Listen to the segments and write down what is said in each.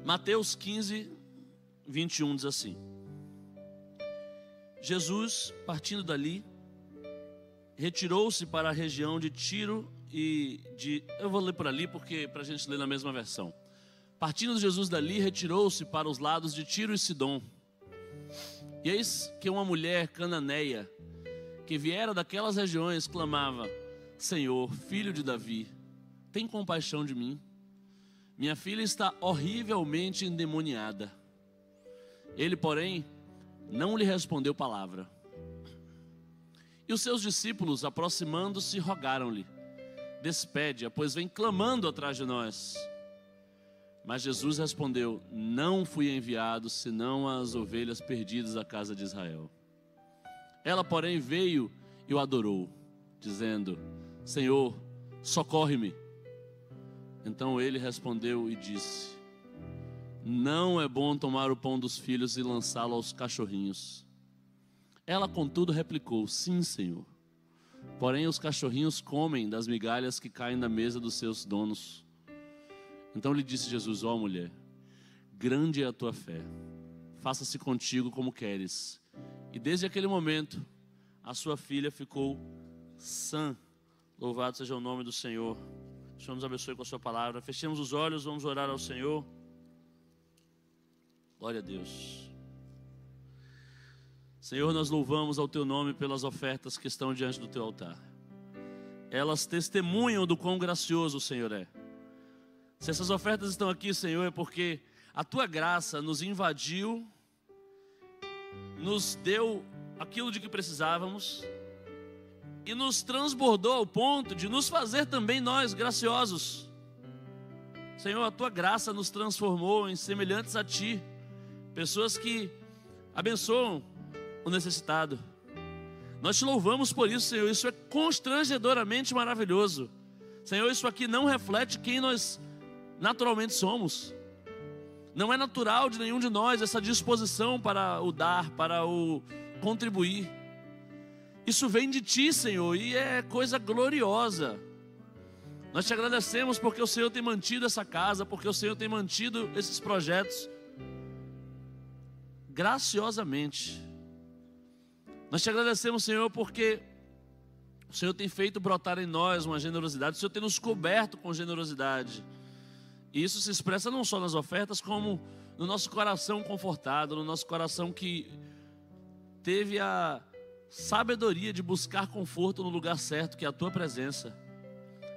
Mateus 15, 21 diz assim: Jesus, partindo dali, retirou-se para a região de Tiro e de... Eu vou ler por ali porque para a gente ler na mesma versão. Partindo Jesus dali, retirou-se para os lados de Tiro e Sidom. E eis que uma mulher cananeia, que viera daquelas regiões, clamava: Senhor, filho de Davi, tem compaixão de mim. Minha filha está horrivelmente endemoniada. Ele, porém, não lhe respondeu palavra. E os seus discípulos, aproximando-se, rogaram-lhe: Despede-a, pois vem clamando atrás de nós. Mas Jesus respondeu: Não fui enviado, senão as ovelhas perdidas da casa de Israel. Ela, porém, veio e o adorou, dizendo: Senhor, socorre-me. Então ele respondeu e disse: Não é bom tomar o pão dos filhos e lançá-lo aos cachorrinhos. Ela, contudo, replicou: Sim, Senhor. Porém, os cachorrinhos comem das migalhas que caem da mesa dos seus donos. Então lhe disse Jesus: Ó mulher, grande é a tua fé, faça-se contigo como queres. E desde aquele momento, a sua filha ficou sã. Louvado seja o nome do Senhor. O Senhor nos abençoe com a sua palavra. Fechemos os olhos, vamos orar ao Senhor. Glória a Deus. Senhor, nós louvamos ao teu nome pelas ofertas que estão diante do teu altar. Elas testemunham do quão gracioso o Senhor é. Se essas ofertas estão aqui, Senhor, é porque a tua graça nos invadiu, nos deu aquilo de que precisávamos e nos transbordou ao ponto de nos fazer também nós graciosos. Senhor, a tua graça nos transformou em semelhantes a ti, pessoas que abençoam o necessitado. Nós te louvamos por isso, Senhor. Isso é constrangedoramente maravilhoso. Senhor, isso aqui não reflete quem nós naturalmente somos. Não é natural de nenhum de nós essa disposição para o dar, para o contribuir. Isso vem de ti, Senhor, e é coisa gloriosa. Nós te agradecemos porque o Senhor tem mantido essa casa, porque o Senhor tem mantido esses projetos graciosamente. Nós te agradecemos, Senhor, porque o Senhor tem feito brotar em nós uma generosidade. O Senhor tem nos coberto com generosidade. E isso se expressa não só nas ofertas, como no nosso coração confortado, no nosso coração que teve a sabedoria de buscar conforto no lugar certo, que é a tua presença.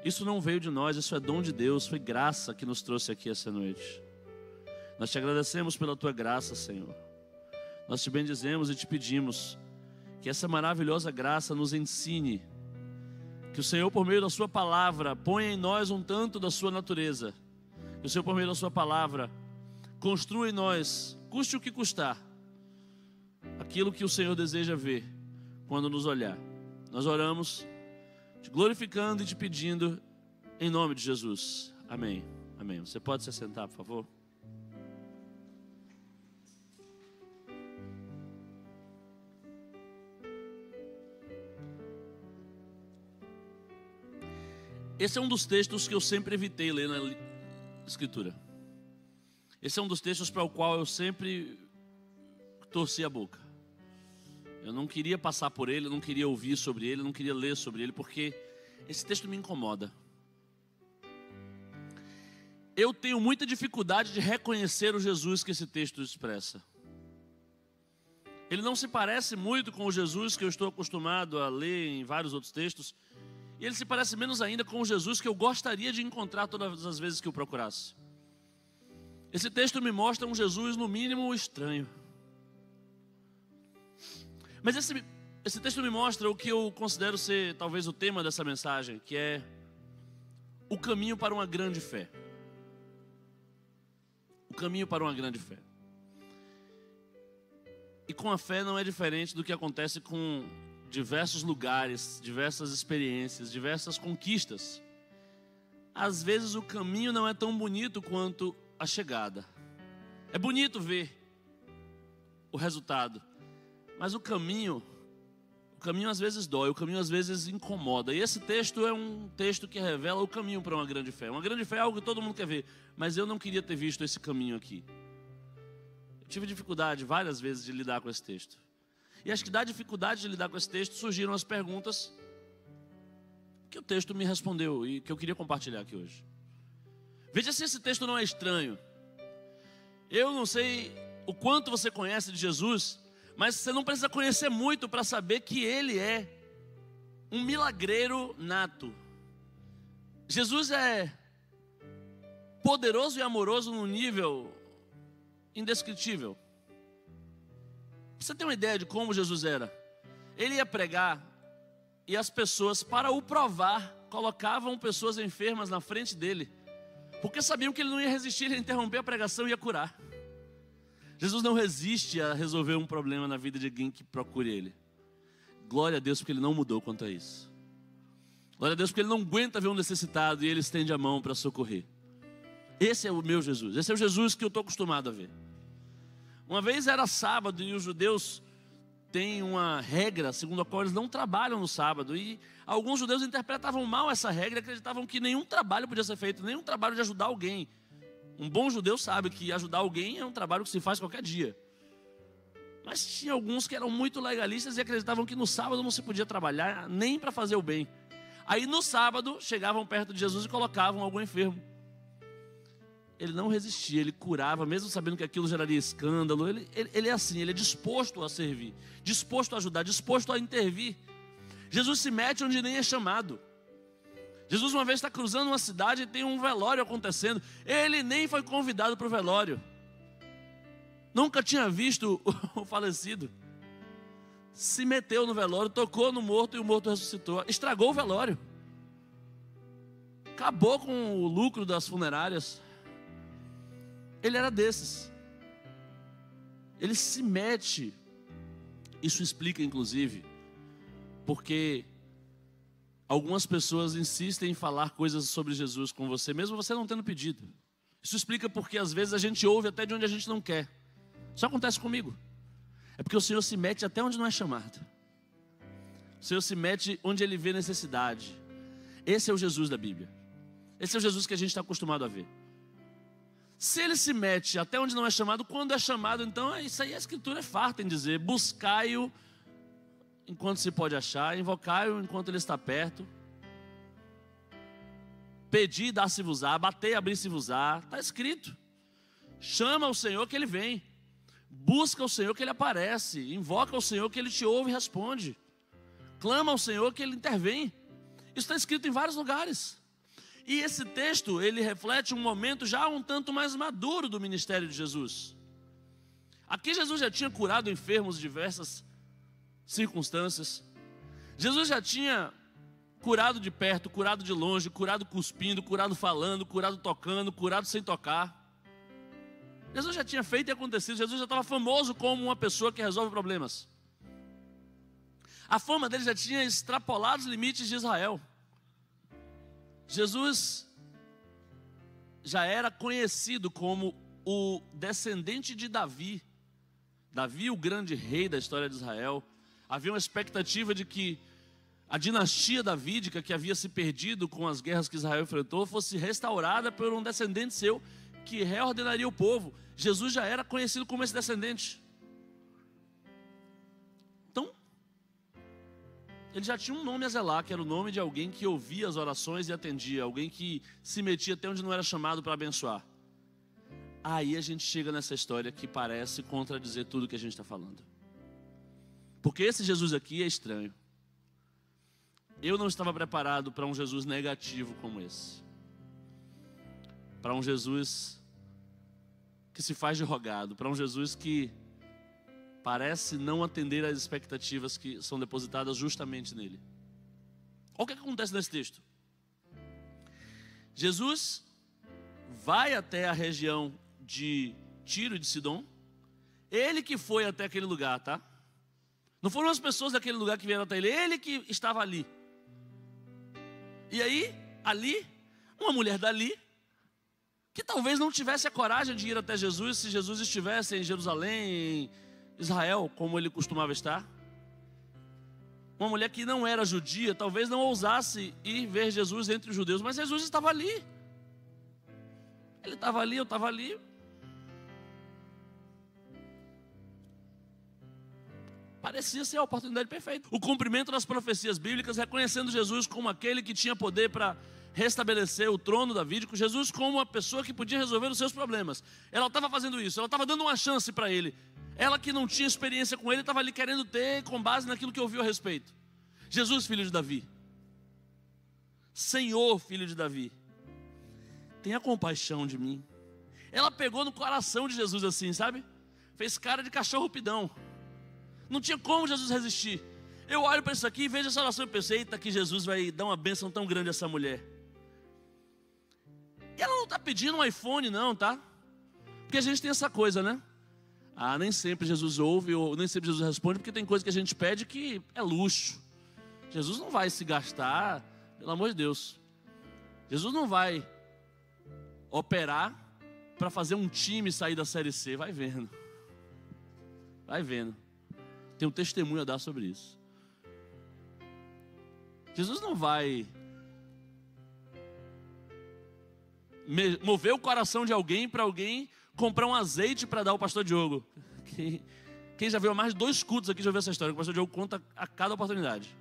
Isso não veio de nós, isso é dom de Deus, foi graça que nos trouxe aqui essa noite. Nós te agradecemos pela tua graça, Senhor. Nós te bendizemos e te pedimos que essa maravilhosa graça nos ensine, que o Senhor, por meio da sua palavra, ponha em nós um tanto da sua natureza, que o Senhor, por meio da sua palavra, construa em nós, custe o que custar, aquilo que o Senhor deseja ver quando nos olhar. Nós oramos te glorificando e te pedindo em nome de Jesus. Amém. Amém. Você pode se sentar, por favor? Esse é um dos textos que eu sempre evitei ler na Escritura. Esse é um dos textos para o qual eu sempre torci a boca. Eu não queria passar por ele, eu não queria ouvir sobre ele, eu não queria ler sobre ele, porque esse texto me incomoda. Eu tenho muita dificuldade de reconhecer o Jesus que esse texto expressa. Ele não se parece muito com o Jesus que eu estou acostumado a ler em vários outros textos. E ele se parece menos ainda com o Jesus que eu gostaria de encontrar todas as vezes que eu procurasse. Esse texto me mostra um Jesus no mínimo estranho. Mas esse texto me mostra o que eu considero ser talvez o tema dessa mensagem, que é o caminho para uma grande fé. O caminho para uma grande fé. E com a fé não é diferente do que acontece com diversos lugares, diversas experiências, diversas conquistas. Às vezes o caminho não é tão bonito quanto a chegada. É bonito ver o resultado, mas o caminho caminho às vezes dói, o caminho às vezes incomoda. E esse texto é um texto que revela o caminho para uma grande fé. Uma grande fé é algo que todo mundo quer ver, mas eu não queria ter visto esse caminho aqui. Eu tive dificuldade várias vezes de lidar com esse texto. E acho que da dificuldade de lidar com esse texto surgiram as perguntas que o texto me respondeu e que eu queria compartilhar aqui hoje. Veja se esse texto não é estranho. Eu não sei o quanto você conhece de Jesus, mas você não precisa conhecer muito para saber que Ele é um milagreiro nato. Jesus é poderoso e amoroso num nível indescritível. Você tem uma ideia de como Jesus era? Ele ia pregar e as pessoas, para o provar, colocavam pessoas enfermas na frente dele, porque sabiam que ele não ia resistir, ele ia interromper a pregação e ia curar. Jesus não resiste a resolver um problema na vida de alguém que procure ele. Glória a Deus porque ele não mudou quanto a isso. Glória a Deus porque ele não aguenta ver um necessitado e ele estende a mão para socorrer. Esse é o meu Jesus, esse é o Jesus que eu estou acostumado a ver. Uma vez era sábado e os judeus têm uma regra segundo a qual eles não trabalham no sábado. E alguns judeus interpretavam mal essa regra e acreditavam que nenhum trabalho podia ser feito, nenhum trabalho de ajudar alguém. Um bom judeu sabe que ajudar alguém é um trabalho que se faz qualquer dia. Mas tinha alguns que eram muito legalistas e acreditavam que no sábado não se podia trabalhar nem para fazer o bem. Aí no sábado chegavam perto de Jesus e colocavam algum enfermo. Ele não resistia, ele curava, mesmo sabendo que aquilo geraria escândalo. Ele é assim, ele é disposto a servir, disposto a ajudar, disposto a intervir. Jesus se mete onde nem é chamado. Jesus uma vez está cruzando uma cidade e tem um velório acontecendo. Ele nem foi convidado para o velório. Nunca tinha visto o falecido. Se meteu no velório, tocou no morto e o morto ressuscitou. Estragou o velório. Acabou com o lucro das funerárias. Ele era desses. Ele se mete. Isso explica inclusive porque algumas pessoas insistem em falar coisas sobre Jesus com você, mesmo você não tendo pedido. Isso explica porque às vezes a gente ouve até de onde a gente não quer. Isso acontece comigo. É porque o Senhor se mete até onde não é chamado. O Senhor se mete onde Ele vê necessidade. Esse é o Jesus da Bíblia. Esse é o Jesus que a gente está acostumado a ver. Se Ele se mete até onde não é chamado, quando é chamado, então isso aí a Escritura é farta em dizer: buscai-o enquanto se pode achar, invocai-o enquanto Ele está perto, pedi, dá-se-vos-á, batei, abri-se-vos-á. Está escrito. Chama o Senhor que Ele vem, busca o Senhor que Ele aparece, invoca o Senhor que Ele te ouve e responde, clama ao Senhor que Ele intervém. Isso está escrito em vários lugares. E esse texto, ele reflete um momento já um tanto mais maduro do ministério de Jesus. Aqui Jesus já tinha curado enfermos de diversas circunstâncias. Jesus já tinha curado de perto, curado de longe, curado cuspindo, curado falando, curado tocando, curado sem tocar. Jesus já tinha feito e acontecido. Jesus já estava famoso como uma pessoa que resolve problemas. A fama dele já tinha extrapolado os limites de Israel. Jesus já era conhecido como o descendente de Davi. Davi, o grande rei da história de Israel. Havia uma expectativa de que a dinastia davídica, que havia se perdido com as guerras que Israel enfrentou, fosse restaurada por um descendente seu que reordenaria o povo. Jesus já era conhecido como esse descendente. Então, ele já tinha um nome a zelar, que era o nome de alguém que ouvia as orações e atendia, alguém que se metia até onde não era chamado para abençoar. Aí a gente chega nessa história que parece contradizer tudo que a gente está falando. Porque esse Jesus aqui é estranho. Eu não estava preparado para um Jesus negativo como esse. Para um Jesus que se faz de rogado, para um Jesus que parece não atender às expectativas que são depositadas justamente nele. Olha o que acontece nesse texto. Jesus vai até a região de Tiro e de Sidom. Ele que foi até aquele lugar, tá? Não foram as pessoas daquele lugar que vieram até ele. Ele que estava ali. E aí, ali, uma mulher dali, que talvez não tivesse a coragem de ir até Jesus se Jesus estivesse em Jerusalém, em Israel, como ele costumava estar. uma mulher que não era judia, talvez não ousasse ir ver Jesus entre os judeus, mas Jesus estava ali. Ele estava ali, eu estava ali. Parecia ser a oportunidade perfeita. O cumprimento das profecias bíblicas, reconhecendo Jesus como aquele que tinha poder para restabelecer o trono davídico, Jesus como uma pessoa que podia resolver os seus problemas. Ela estava fazendo isso, ela estava dando uma chance para ele. Ela que não tinha experiência com ele, estava ali querendo ter com base naquilo que ouviu a respeito. Jesus, filho de Davi. Senhor, filho de Davi. Tenha compaixão de mim. Ela pegou no coração de Jesus assim, sabe? Fez cara de cachorro pidão. Não tinha como Jesus resistir. Eu olho para isso aqui e vejo essa oração e penso, eita, que Jesus vai dar uma bênção tão grande a essa mulher. E ela não está pedindo um iPhone não, tá? Porque a gente tem essa coisa, né? Ah, nem sempre Jesus ouve, ou nem sempre Jesus responde, porque tem coisa que a gente pede que é luxo. Jesus não vai se gastar, pelo amor de Deus. Jesus não vai operar para fazer um time sair da Série C. Vai vendo. Vai vendo. Tem um testemunho a dar sobre isso. Jesus não vai mover o coração de alguém para alguém comprar um azeite para dar ao pastor Diogo. Quem já viu mais de 2 cultos aqui já viu essa história, que o pastor Diogo conta a cada oportunidade.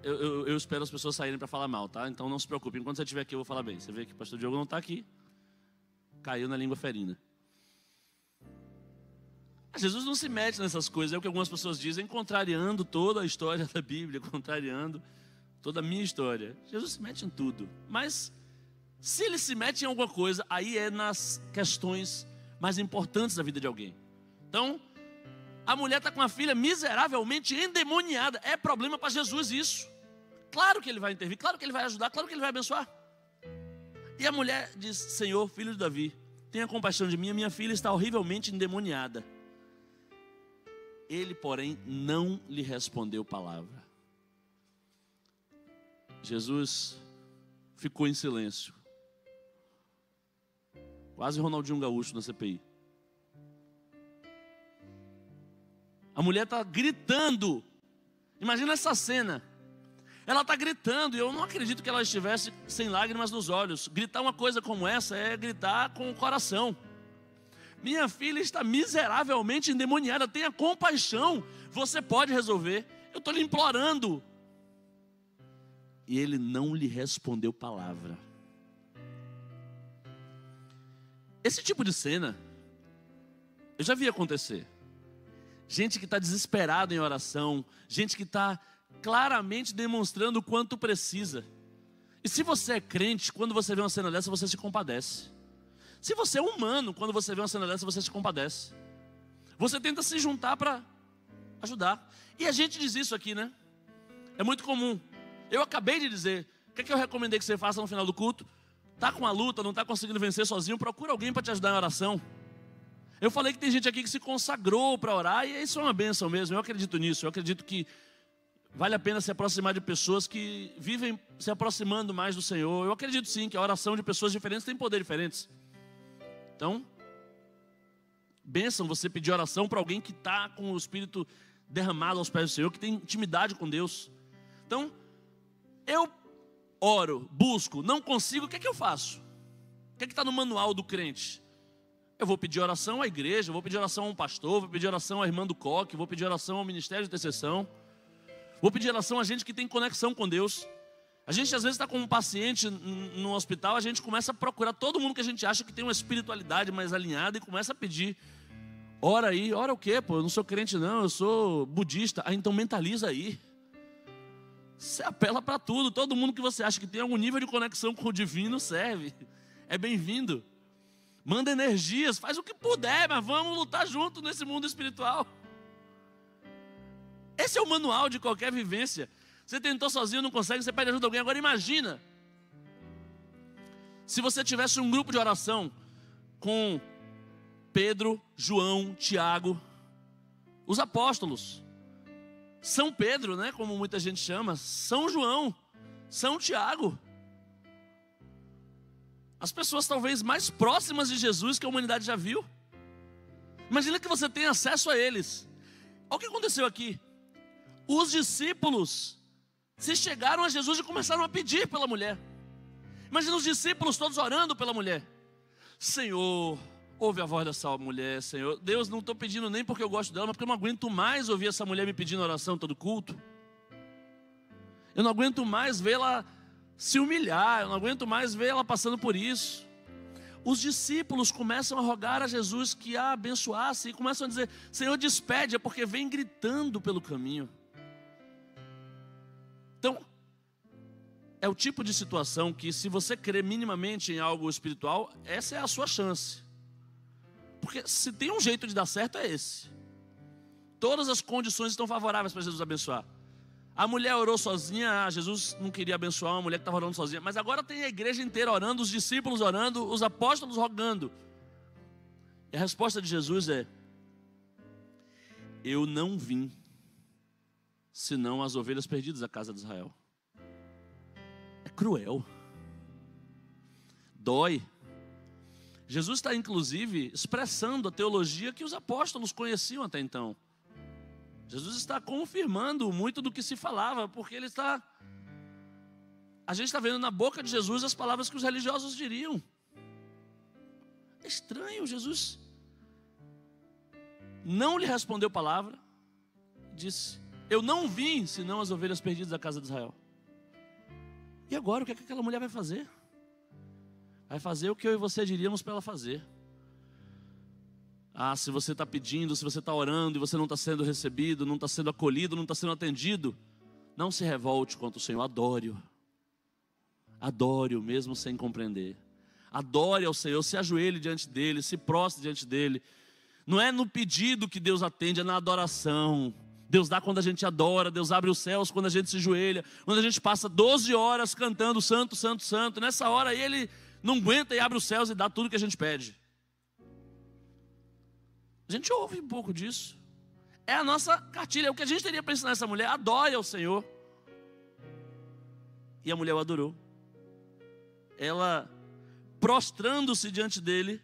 Eu espero as pessoas saírem para falar mal, tá? Então não se preocupe, enquanto você estiver aqui eu vou falar bem. Você vê que o pastor Diogo não está aqui, caiu na língua ferina. Jesus não se mete nessas coisas, é o que algumas pessoas dizem, contrariando toda a história da Bíblia, contrariando toda a minha história. Jesus se mete em tudo, mas se ele se mete em alguma coisa, aí é nas questões mais importantes da vida de alguém. Então, a mulher está com a filha miseravelmente endemoniada, é problema para Jesus isso. Claro que ele vai intervir, claro que ele vai ajudar, claro que ele vai abençoar. E a mulher diz, Senhor, filho de Davi, tenha compaixão de mim, minha filha está horrivelmente endemoniada. Ele, porém, não lhe respondeu palavra. Jesus ficou em silêncio. Quase Ronaldinho Gaúcho na CPI. A mulher está gritando. Imagina essa cena. Ela está gritando, e eu não acredito que ela estivesse sem lágrimas nos olhos. Gritar uma coisa como essa é gritar com o coração. Minha filha está miseravelmente endemoniada, tenha compaixão, você pode resolver, eu estou lhe implorando. E ele não lhe respondeu palavra. Esse tipo de cena, eu já vi acontecer. Gente que está desesperada em oração, gente que está claramente demonstrando o quanto precisa. E se você é crente, quando você vê uma cena dessa, você se compadece. Se você é humano, quando você vê uma cena dessa, você se compadece. Você tenta se juntar para ajudar. E a gente diz isso aqui, né? É muito comum. Eu acabei de dizer, o que é que eu recomendei que você faça no final do culto? Está com a luta, não está conseguindo vencer sozinho, procura alguém para te ajudar em oração. Eu falei que tem gente aqui que se consagrou para orar, e isso é uma bênção mesmo, eu acredito nisso. Eu acredito que vale a pena se aproximar de pessoas que vivem se aproximando mais do Senhor. Eu acredito sim que a oração de pessoas diferentes tem poder diferentes. Então, bênção você pedir oração para alguém que está com o Espírito derramado aos pés do Senhor, que tem intimidade com Deus. Então, eu oro, busco, não consigo, o que é que eu faço? O que é que está no manual do crente? Eu vou pedir oração à igreja, vou pedir oração a um pastor, vou pedir oração à irmã do coque, vou pedir oração ao ministério de intercessão, vou pedir oração a gente que tem conexão com Deus. A gente às vezes está com um paciente no hospital, a gente começa a procurar todo mundo que a gente acha que tem uma espiritualidade mais alinhada e começa a pedir. Ora aí, ora o quê? Pô, eu não sou crente não, eu sou budista. Ah, então mentaliza aí. Você apela para tudo, todo mundo que você acha que tem algum nível de conexão com o divino serve. É bem-vindo. Manda energias, faz o que puder, mas vamos lutar junto nesse mundo espiritual. Esse é o manual de qualquer vivência. Você tentou sozinho, não consegue, você pede ajuda de alguém. Agora imagina, se você tivesse um grupo de oração com Pedro, João, Tiago, os apóstolos, São Pedro, né, como muita gente chama, São João, São Tiago, as pessoas talvez mais próximas de Jesus que a humanidade já viu. Imagina que você tem acesso a eles. Olha o que aconteceu aqui. Os discípulos se chegaram a Jesus e começaram a pedir pela mulher. Imagina os discípulos todos orando pela mulher. Senhor, ouve a voz dessa mulher, Senhor. Deus, não estou pedindo nem porque eu gosto dela, mas porque eu não aguento mais ouvir essa mulher me pedindo oração todo culto. Eu não aguento mais vê-la se humilhar, eu não aguento mais vê-la passando por isso. Os discípulos começam a rogar a Jesus que a abençoasse e começam a dizer: Senhor, despede-a, porque vem gritando pelo caminho. Então, é o tipo de situação que, se você crer minimamente em algo espiritual, essa é a sua chance. Porque se tem um jeito de dar certo, é esse. Todas as condições estão favoráveis para Jesus abençoar. A mulher orou sozinha, Jesus não queria abençoar uma mulher que estava orando sozinha. Mas agora tem a igreja inteira orando, os discípulos orando, os apóstolos rogando. E a resposta de Jesus é: eu não vim senão as ovelhas perdidas da casa de Israel. É cruel, dói. Jesus está inclusive expressando a teologia que os apóstolos conheciam até então. Jesus está confirmando muito do que se falava, porque a gente está vendo na boca de Jesus as palavras que os religiosos diriam. É estranho, Jesus não lhe respondeu palavra, disse: eu não vim senão as ovelhas perdidas da casa de Israel. E agora o que é que aquela mulher vai fazer? Vai fazer o que eu e você diríamos para ela fazer. Ah, se você está pedindo, se você está orando e você não está sendo recebido, não está sendo acolhido, não está sendo atendido, não se revolte contra o Senhor, adore-o. Adore-o mesmo sem compreender. Adore ao Senhor, se ajoelhe diante dEle, se prostre diante dEle. Não é no pedido que Deus atende, é na adoração. Deus dá quando a gente adora, Deus abre os céus quando a gente se ajoelha, quando a gente passa 12 horas cantando Santo, Santo, Santo. Nessa hora aí Ele não aguenta e abre os céus e dá tudo que a gente pede. A gente ouve um pouco disso. É a nossa cartilha, é o que a gente teria para ensinar essa mulher: adore ao Senhor. E a mulher o adorou. Ela, prostrando-se diante dele,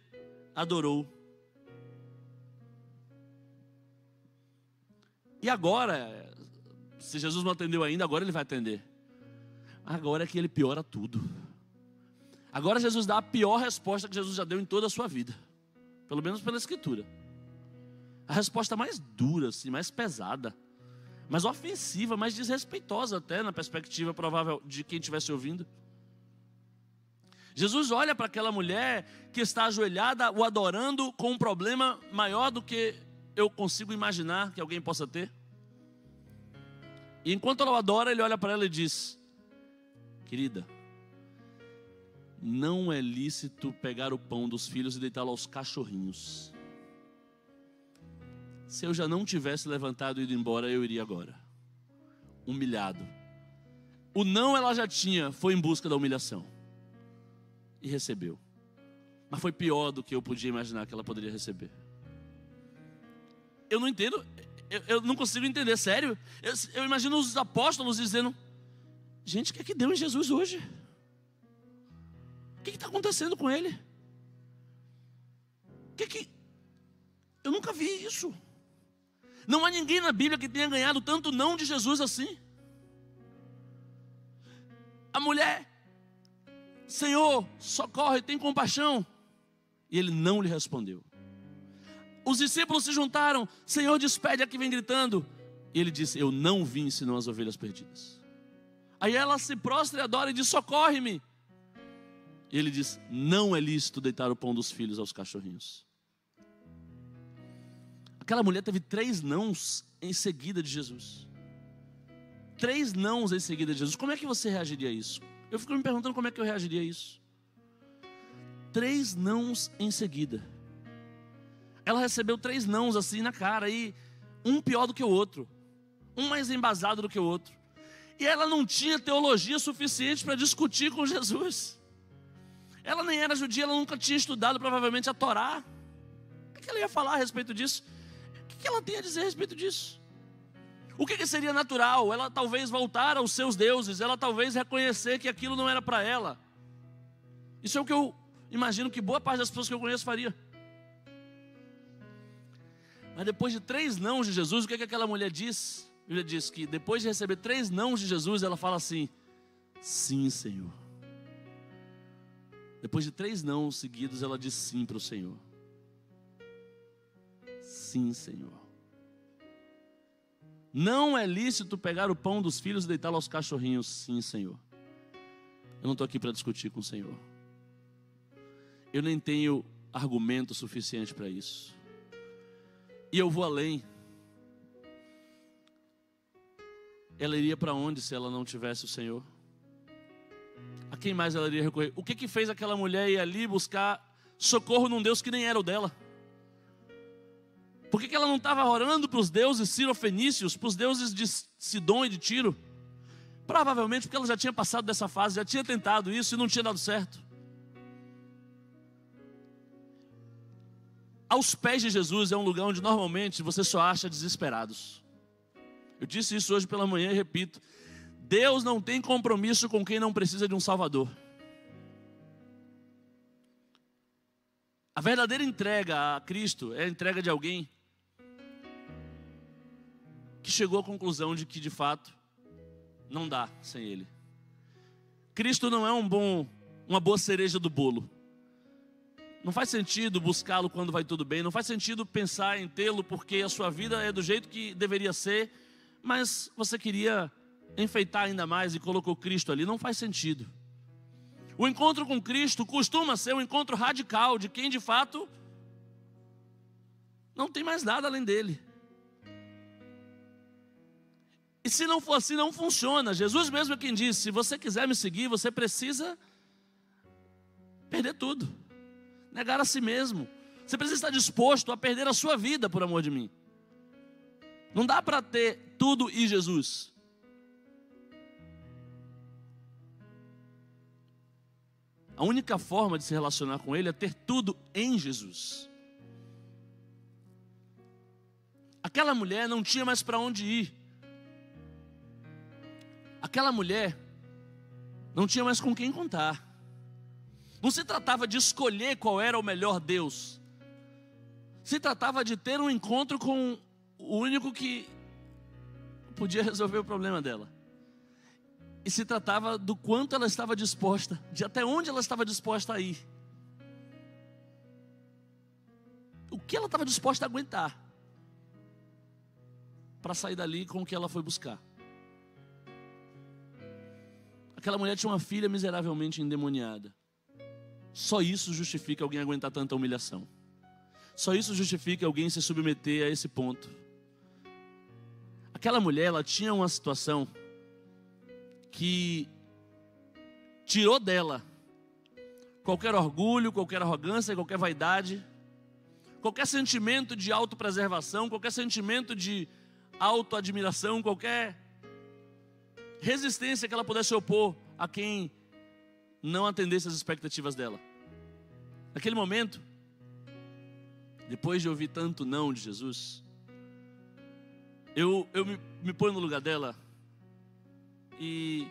adorou. E agora, se Jesus não atendeu ainda, agora Ele vai atender. Agora é que Ele piora tudo. Agora Jesus dá a pior resposta que Jesus já deu em toda a sua vida, pelo menos pela Escritura. A resposta mais dura, assim, mais pesada, mais ofensiva, mais desrespeitosa até, na perspectiva provável de quem estivesse ouvindo. Jesus olha para aquela mulher que está ajoelhada, o adorando, com um problema maior do que eu consigo imaginar que alguém possa ter. E enquanto ela o adora, Ele olha para ela e diz: querida, não é lícito pegar o pão dos filhos e deitá-lo aos cachorrinhos. Se eu já não tivesse levantado e ido embora, eu iria agora, humilhado. O não ela já tinha, foi em busca da humilhação e recebeu. Mas foi pior do que eu podia imaginar que ela poderia receber. Eu não entendo, eu não consigo entender, sério. Eu imagino os apóstolos dizendo: gente, o que é que deu em Jesus hoje? O que está acontecendo com Ele? Eu nunca vi isso. Não há ninguém na Bíblia que tenha ganhado tanto não de Jesus assim. A mulher: Senhor, socorre, tem compaixão. E Ele não lhe respondeu. Os discípulos se juntaram: Senhor, despede a que vem gritando. E Ele disse: eu não vim senão as ovelhas perdidas. Aí ela se prostra e adora e diz: socorre-me. E Ele diz: não é lícito deitar o pão dos filhos aos cachorrinhos. Aquela mulher teve 3 nãos em seguida de Jesus. 3 nãos em seguida de Jesus. Como é que você reagiria a isso? Eu fico me perguntando como é que eu reagiria a isso. 3 nãos em seguida. Ela recebeu 3 nãos assim na cara, e um pior do que o outro, um mais embasado do que o outro. E ela não tinha teologia suficiente para discutir com Jesus. Ela nem era judia, ela nunca tinha estudado provavelmente a Torá. O que ela ia falar a respeito disso? O que ela tem a dizer a respeito disso? O que seria natural? Ela talvez voltar aos seus deuses, ela talvez reconhecer que aquilo não era para ela. Isso é o que eu imagino que boa parte das pessoas que eu conheço faria. Mas depois de 3 nãos de Jesus, o que aquela mulher diz? Bíblia diz que depois de receber 3 nãos de Jesus, ela fala assim: sim, Senhor. Depois de 3 nãos seguidos, ela diz sim para o Senhor. Sim, Senhor. Não é lícito pegar o pão dos filhos e deitá-lo aos cachorrinhos. Sim, Senhor. Eu não estou aqui para discutir com o Senhor. Eu nem tenho argumento suficiente para isso. E eu vou além. Ela iria para onde se ela não tivesse o Senhor? A quem mais ela iria recorrer? O que fez aquela mulher ir ali buscar socorro num Deus que nem era o dela? Por que ela não estava orando para os deuses cirofenícios, para os deuses de Sidom e de Tiro? Provavelmente porque ela já tinha passado dessa fase, já tinha tentado isso e não tinha dado certo. Aos pés de Jesus é um lugar onde normalmente você só acha desesperados. Eu disse isso hoje pela manhã e repito: Deus não tem compromisso com quem não precisa de um Salvador. A verdadeira entrega a Cristo é a entrega de alguém que chegou à conclusão de que de fato não dá sem Ele. Cristo não é uma boa cereja do bolo. Não faz sentido buscá-lo quando vai tudo bem. Não faz sentido pensar em tê-lo porque a sua vida é do jeito que deveria ser, mas você queria enfeitar ainda mais e colocou Cristo ali. Não faz sentido. O encontro com Cristo costuma ser um encontro radical de quem de fato não tem mais nada além dele. E se não for assim, não funciona. Jesus mesmo é quem disse: se você quiser me seguir, você precisa perder tudo, negar a si mesmo. Você precisa estar disposto a perder a sua vida por amor de mim. Não dá para ter tudo e Jesus. A única forma de se relacionar com Ele é ter tudo em Jesus. Aquela mulher não tinha mais para onde ir. Aquela mulher não tinha mais com quem contar. Não se tratava de escolher qual era o melhor Deus. Se tratava de ter um encontro com o único que podia resolver o problema dela. E se tratava do quanto ela estava disposta, de até onde ela estava disposta a ir. O que ela estava disposta a aguentar para sair dali com o que ela foi buscar. Aquela mulher tinha uma filha miseravelmente endemoniada. Só isso justifica alguém aguentar tanta humilhação. Só isso justifica alguém se submeter a esse ponto. Aquela mulher, ela tinha uma situação que tirou dela qualquer orgulho, qualquer arrogância, qualquer vaidade, qualquer sentimento de autopreservação, qualquer sentimento de autoadmiração, qualquer resistência que ela pudesse opor a quem não atendesse às expectativas dela. Naquele momento, depois de ouvir tanto não de Jesus, eu me ponho no lugar dela e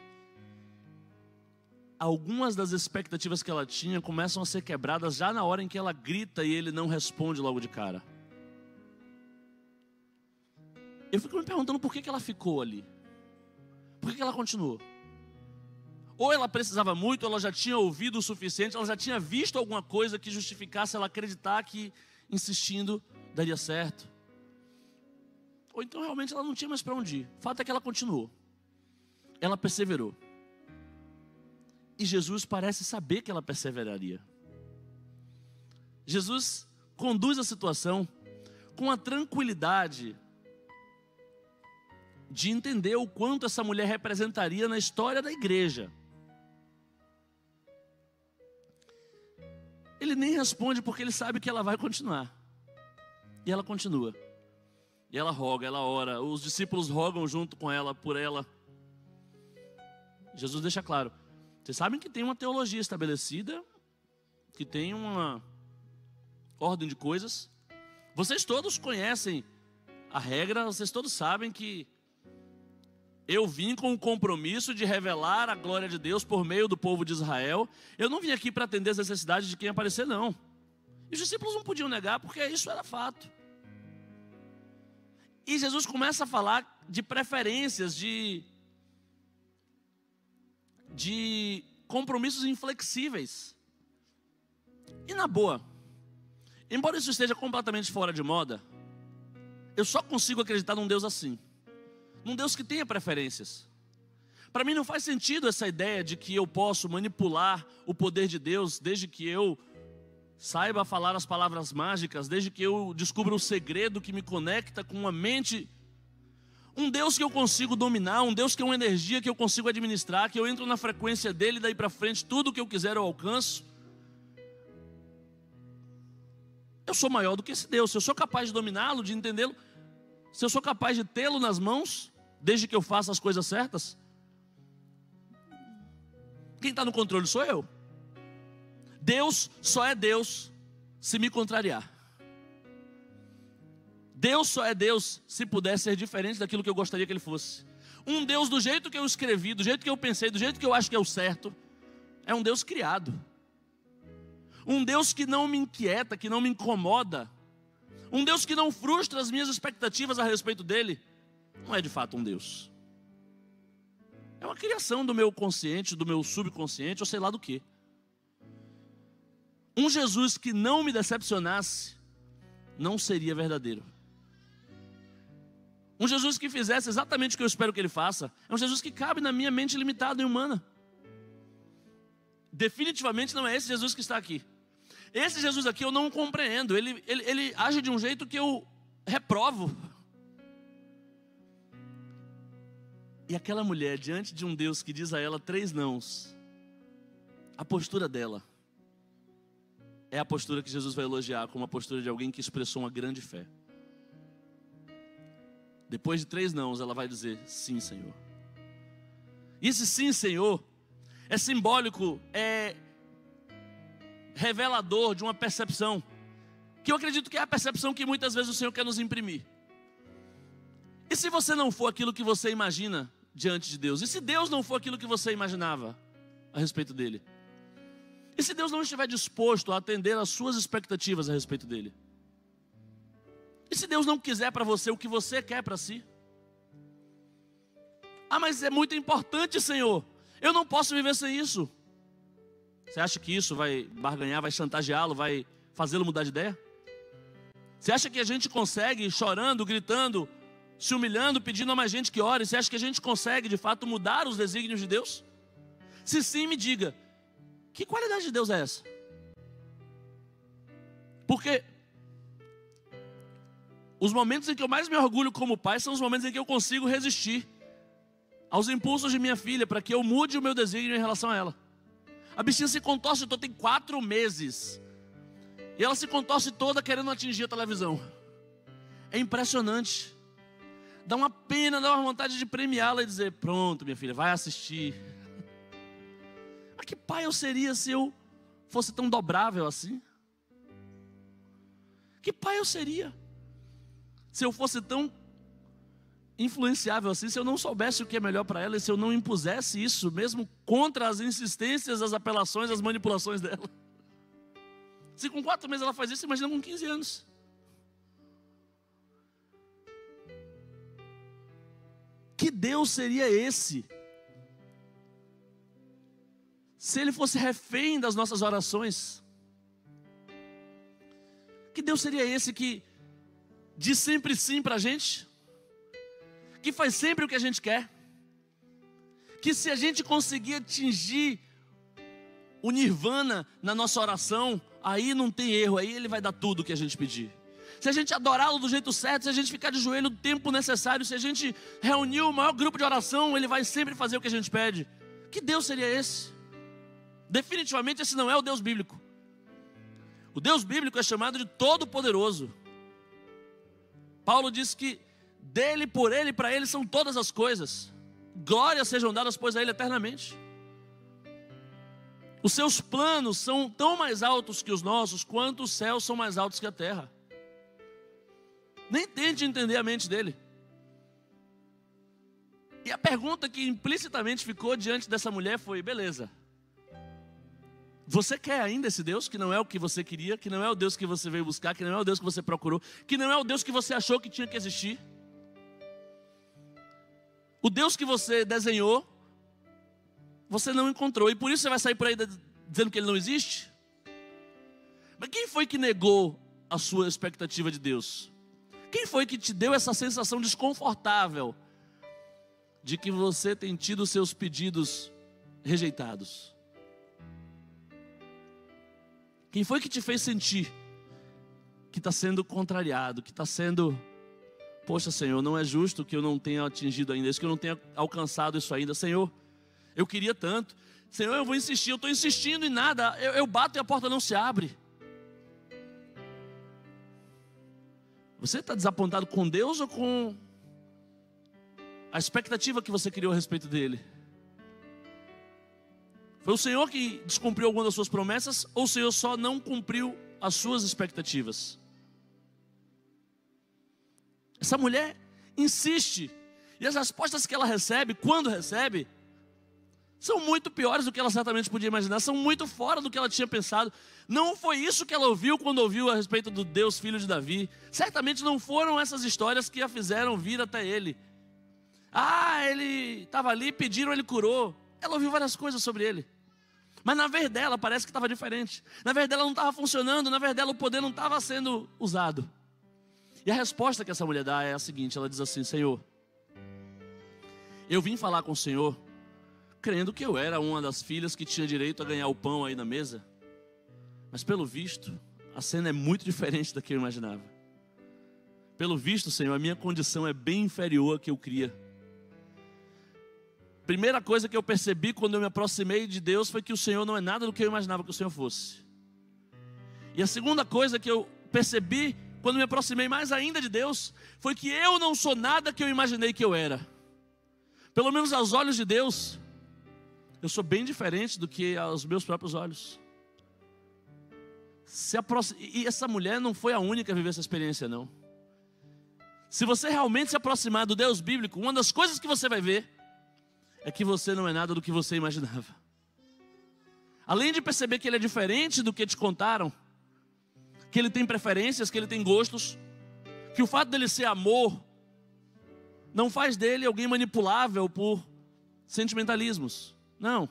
algumas das expectativas que ela tinha começam a ser quebradas já na hora em que ela grita e ele não responde logo de cara. Eu fico me perguntando por que ela ficou ali. Por que ela continuou? Ou ela precisava muito, ou ela já tinha ouvido o suficiente, ela já tinha visto alguma coisa que justificasse ela acreditar que insistindo daria certo. Ou então realmente ela não tinha mais para onde ir. O fato é que ela continuou. Ela perseverou. E Jesus parece saber que ela perseveraria. Jesus conduz a situação com a tranquilidade de entender o quanto essa mulher representaria na história da igreja. Ele nem responde porque ele sabe que ela vai continuar. E ela continua. E ela roga, ela ora. Os discípulos rogam junto com ela, por ela. Jesus deixa claro: vocês sabem que tem uma teologia estabelecida, que tem uma ordem de coisas. Vocês todos conhecem a regra, vocês todos sabem que eu vim com o compromisso de revelar a glória de Deus por meio do povo de Israel. Eu não vim aqui para atender as necessidades de quem aparecer, não. E os discípulos não podiam negar, porque isso era fato. E Jesus começa a falar de preferências, de compromissos inflexíveis. E na boa, embora isso esteja completamente fora de moda, eu só consigo acreditar num Deus assim. Num Deus que tenha preferências. Para mim não faz sentido essa ideia de que eu posso manipular o poder de Deus desde que eu saiba falar as palavras mágicas, desde que eu descubra o segredo que me conecta com uma mente. Um Deus que eu consigo dominar, um Deus que é uma energia que eu consigo administrar, que eu entro na frequência dele e daí para frente tudo que eu quiser eu alcanço. Eu sou maior do que esse Deus. Se eu sou capaz de dominá-lo, de entendê-lo, se eu sou capaz de tê-lo nas mãos, desde que eu faça as coisas certas, quem está no controle sou eu. Deus só é Deus se me contrariar. Deus só é Deus se puder ser diferente daquilo que eu gostaria que ele fosse. Um Deus do jeito que eu escrevi, do jeito que eu pensei, do jeito que eu acho que é o certo, é um Deus criado. Um Deus que não me inquieta, que não me incomoda. Um Deus que não frustra as minhas expectativas a respeito dele. Não é de fato um Deus. É uma criação do meu consciente, do meu subconsciente, ou sei lá do que. Um Jesus que não me decepcionasse, não seria verdadeiro. Um Jesus que fizesse exatamente o que eu espero que ele faça, é um Jesus que cabe na minha mente limitada e humana. Definitivamente não é esse Jesus que está aqui. Esse Jesus aqui eu não compreendo, ele age de um jeito que eu reprovo. E aquela mulher, diante de um Deus que diz a ela 3 nãos, a postura dela é a postura que Jesus vai elogiar como a postura de alguém que expressou uma grande fé. Depois de 3 nãos, ela vai dizer, sim, Senhor. E esse sim, Senhor, é simbólico, é revelador de uma percepção, que eu acredito que é a percepção que muitas vezes o Senhor quer nos imprimir. E se você não for aquilo que você imagina diante de Deus? E se Deus não for aquilo que você imaginava a respeito dele? E se Deus não estiver disposto a atender às suas expectativas a respeito dele? E se Deus não quiser para você o que você quer para si? Ah, mas é muito importante, Senhor. Eu não posso viver sem isso. Você acha que isso vai barganhar, vai chantageá-lo, vai fazê-lo mudar de ideia? Você acha que a gente consegue, chorando, gritando, se humilhando, pedindo a mais gente que ore? Você acha que a gente consegue, de fato, mudar os desígnios de Deus? Se sim, me diga, que qualidade de Deus é essa? Porque os momentos em que eu mais me orgulho como pai são os momentos em que eu consigo resistir aos impulsos de minha filha para que eu mude o meu desígnio em relação a ela. A bichinha se contorce toda, tem 4 meses. E ela se contorce toda querendo atingir a televisão. É impressionante. Dá uma pena, dá uma vontade de premiá-la e dizer, pronto, minha filha, vai assistir. Mas que pai eu seria se eu fosse tão dobrável assim? Que pai eu seria se eu fosse tão influenciável assim, se eu não soubesse o que é melhor para ela e se eu não impusesse isso, mesmo contra as insistências, as apelações, as manipulações dela? Se com 4 meses ela faz isso, imagina com 15 anos. Que Deus seria esse? Se ele fosse refém das nossas orações? Que Deus seria esse que diz sempre sim para a gente? Que faz sempre o que a gente quer? Que se a gente conseguir atingir o nirvana na nossa oração, aí não tem erro, aí ele vai dar tudo o que a gente pedir. Se a gente adorá-lo do jeito certo, se a gente ficar de joelho no tempo necessário, se a gente reunir o maior grupo de oração, ele vai sempre fazer o que a gente pede. Que Deus seria esse? Definitivamente esse não é o Deus bíblico. O Deus bíblico é chamado de Todo-Poderoso. Paulo diz que dele, por ele e para ele são todas as coisas. Glórias sejam dadas, pois, a ele eternamente. Os seus planos são tão mais altos que os nossos, quanto os céus são mais altos que a terra. Nem tente entender a mente dele. E a pergunta que implicitamente ficou diante dessa mulher foi, beleza, você quer ainda esse Deus que não é o que você queria, que não é o Deus que você veio buscar, que não é o Deus que você procurou, que não é o Deus que você achou que tinha que existir? O Deus que você desenhou, você não encontrou. E por isso você vai sair por aí dizendo que Ele não existe? Mas quem foi que negou a sua expectativa de Deus? Quem foi que te deu essa sensação desconfortável de que você tem tido seus pedidos rejeitados? Quem foi que te fez sentir que está sendo contrariado, que está sendo... Poxa, Senhor, não é justo que eu não tenha atingido ainda isso, que eu não tenha alcançado isso ainda. Senhor, eu queria tanto. Senhor, eu vou insistir, eu estou insistindo em nada. Eu bato e a porta não se abre. Você está desapontado com Deus ou com a expectativa que você criou a respeito dele? Foi o Senhor que descumpriu alguma das suas promessas ou o Senhor só não cumpriu as suas expectativas? Essa mulher insiste, e as respostas que ela recebe, quando recebe, são muito piores do que ela certamente podia imaginar, são muito fora do que ela tinha pensado. Não foi isso que ela ouviu quando ouviu a respeito do Deus filho de Davi. Certamente não foram essas histórias que a fizeram vir até ele. Ele estava ali, pediram, ele curou. Ela ouviu várias coisas sobre ele. Mas na vez dela parece que estava diferente. Na vez dela não estava funcionando, na vez dela o poder não estava sendo usado. E a resposta que essa mulher dá é a seguinte, ela diz assim: Senhor, eu vim falar com o Senhor crendo que eu era uma das filhas que tinha direito a ganhar o pão aí na mesa. Mas pelo visto, a cena é muito diferente da que eu imaginava. Pelo visto, Senhor, a minha condição é bem inferior à que eu queria. Primeira coisa que eu percebi quando eu me aproximei de Deus foi que o Senhor não é nada do que eu imaginava que o Senhor fosse. E a segunda coisa que eu percebi quando me aproximei mais ainda de Deus foi que eu não sou nada que eu imaginei que eu era. Pelo menos aos olhos de Deus, eu sou bem diferente do que aos meus próprios olhos. E essa mulher não foi a única a viver essa experiência, não. Se você realmente se aproximar do Deus bíblico, uma das coisas que você vai ver é que você não é nada do que você imaginava. Além de perceber que Ele é diferente do que te contaram, que Ele tem preferências, que Ele tem gostos, que o fato dele ser amor não faz dele alguém manipulável por sentimentalismos. Não.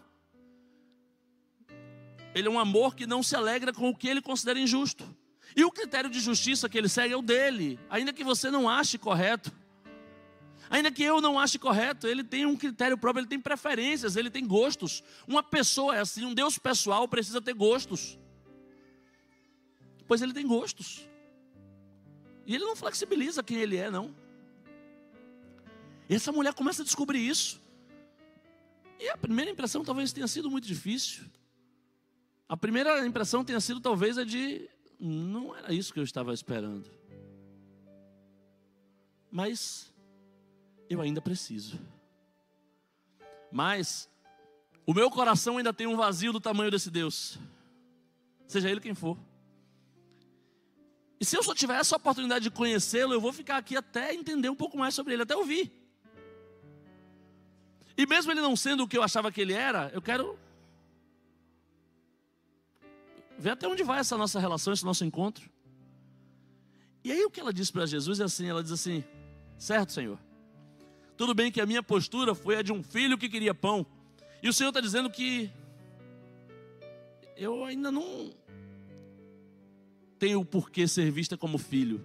Ele é um amor que não se alegra com o que Ele considera injusto. E o critério de justiça que Ele segue é o dele. Ainda que você não ache correto, ainda que eu não ache correto, Ele tem um critério próprio, Ele tem preferências, Ele tem gostos. Uma pessoa é assim, um Deus pessoal precisa ter gostos. Pois Ele tem gostos. E Ele não flexibiliza quem Ele é, não. E essa mulher começa a descobrir isso. E a primeira impressão talvez tenha sido muito difícil. A primeira impressão tenha sido talvez a de... não era isso que eu estava esperando. Mas eu ainda preciso. Mas o meu coração ainda tem um vazio do tamanho desse Deus. Seja Ele quem for. E se eu só tiver essa oportunidade de conhecê-lo, eu vou ficar aqui até entender um pouco mais sobre Ele, até ouvir. E mesmo Ele não sendo o que eu achava que Ele era, eu quero ver até onde vai essa nossa relação, esse nosso encontro. E aí o que ela diz para Jesus é assim, ela diz assim: certo, Senhor, tudo bem que a minha postura foi a de um filho que queria pão, e o Senhor está dizendo que eu ainda não tenho por que ser vista como filho.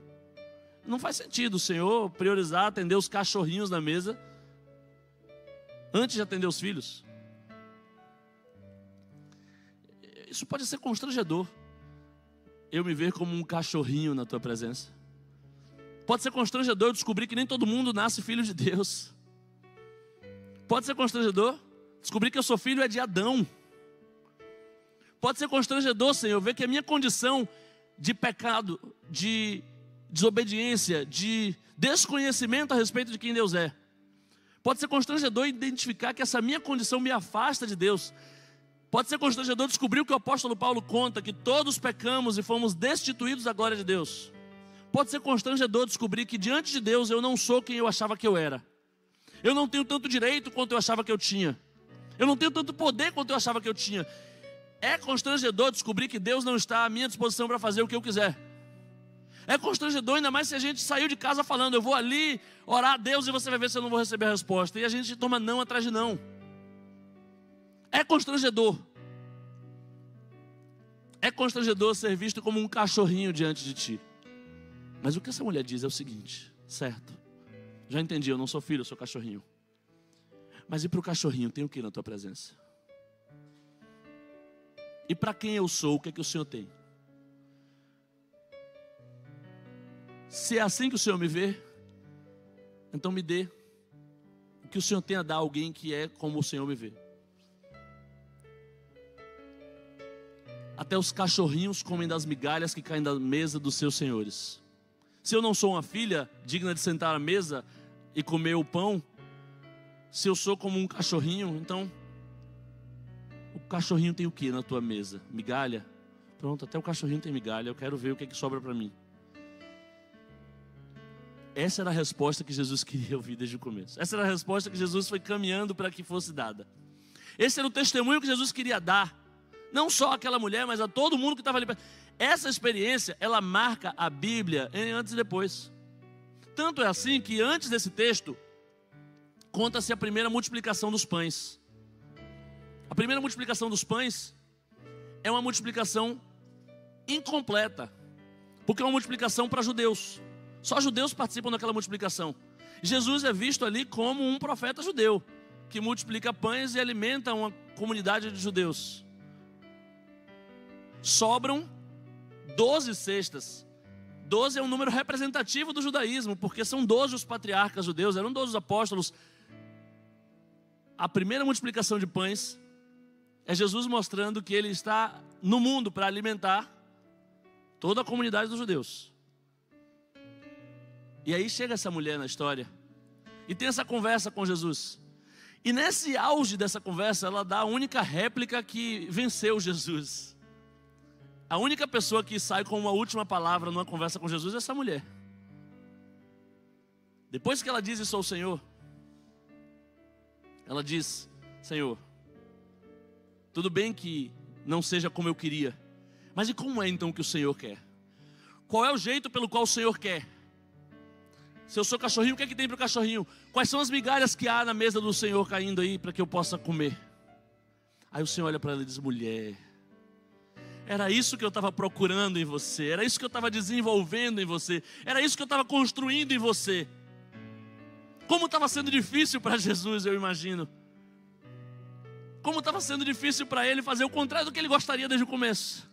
Não faz sentido o Senhor priorizar atender os cachorrinhos na mesa antes de atender os filhos. Isso pode ser constrangedor, eu me ver como um cachorrinho na tua presença. Pode ser constrangedor eu descobrir que nem todo mundo nasce filho de Deus. Pode ser constrangedor descobrir que eu sou filho de Adão. Pode ser constrangedor, Senhor, ver que a minha condição de pecado, de desobediência, de desconhecimento a respeito de quem Deus é. Pode ser constrangedor identificar que essa minha condição me afasta de Deus. Pode ser constrangedor descobrir o que o apóstolo Paulo conta, que todos pecamos e fomos destituídos da glória de Deus. Pode ser constrangedor descobrir que diante de Deus eu não sou quem eu achava que eu era. Eu não tenho tanto direito quanto eu achava que eu tinha. Eu não tenho tanto poder quanto eu achava que eu tinha. É constrangedor descobrir que Deus não está à minha disposição para fazer o que eu quiser. É constrangedor, ainda mais se a gente saiu de casa falando, eu vou ali orar a Deus e você vai ver se eu não vou receber a resposta. E a gente toma não atrás de não. É constrangedor. É constrangedor ser visto como um cachorrinho diante de ti. Mas o que essa mulher diz é o seguinte, certo? Já entendi, eu não sou filho, eu sou cachorrinho. Mas e para o cachorrinho, tem o que na tua presença? E para quem eu sou, o que é que o Senhor tem? Se é assim que o Senhor me vê, então me dê o que o Senhor tem a dar a alguém que é como o Senhor me vê. Até os cachorrinhos comem das migalhas que caem da mesa dos seus senhores. Se eu não sou uma filha digna de sentar à mesa e comer o pão, se eu sou como um cachorrinho, então o cachorrinho tem o que na tua mesa? Migalha? Pronto, até o cachorrinho tem migalha, eu quero ver o que é que sobra para mim. Essa era a resposta que Jesus queria ouvir desde o começo. Essa era a resposta que Jesus foi caminhando para que fosse dada. Esse era o testemunho que Jesus queria dar. Não só àquela mulher, mas a todo mundo que estava ali. Essa experiência, ela marca a Bíblia em antes e depois. Tanto é assim que antes desse texto, conta-se a primeira multiplicação dos pães. A primeira multiplicação dos pães é uma multiplicação incompleta. Porque é uma multiplicação para judeus. Só judeus participam daquela multiplicação. Jesus é visto ali como um profeta judeu, que multiplica pães e alimenta uma comunidade de judeus. Sobram 12 cestas. 12 é um número representativo do judaísmo, porque são 12 os patriarcas judeus, eram 12 os apóstolos. A primeira multiplicação de pães é Jesus mostrando que ele está no mundo para alimentar toda a comunidade dos judeus. E aí chega essa mulher na história e tem essa conversa com Jesus. E nesse auge dessa conversa, ela dá a única réplica que venceu Jesus. A única pessoa que sai com uma última palavra numa conversa com Jesus é essa mulher. Depois que ela diz isso ao Senhor, ela diz: Senhor, tudo bem que não seja como eu queria, mas e como é então que o Senhor quer? Qual é o jeito pelo qual o Senhor quer? Se eu sou cachorrinho, o que é que tem para o cachorrinho? Quais são as migalhas que há na mesa do Senhor caindo aí para que eu possa comer? Aí o Senhor olha para ela e diz: mulher, era isso que eu estava procurando em você, era isso que eu estava desenvolvendo em você, era isso que eu estava construindo em você. Como estava sendo difícil para Jesus, eu imagino. Como estava sendo difícil para ele fazer o contrário do que ele gostaria desde o começo.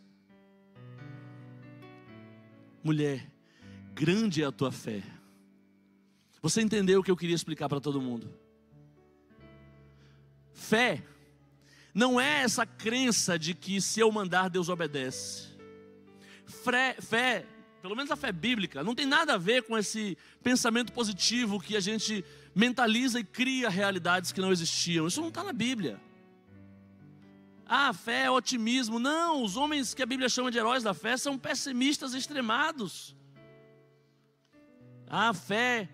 Mulher, grande é a tua fé. Você entendeu o que eu queria explicar para todo mundo? Fé não é essa crença de que se eu mandar, Deus obedece. Fé, pelo menos a fé bíblica, não tem nada a ver com esse pensamento positivo que a gente mentaliza e cria realidades que não existiam. Isso não está na Bíblia. Ah, fé é otimismo. Não, os homens que a Bíblia chama de heróis da fé são pessimistas extremados. Ah, fé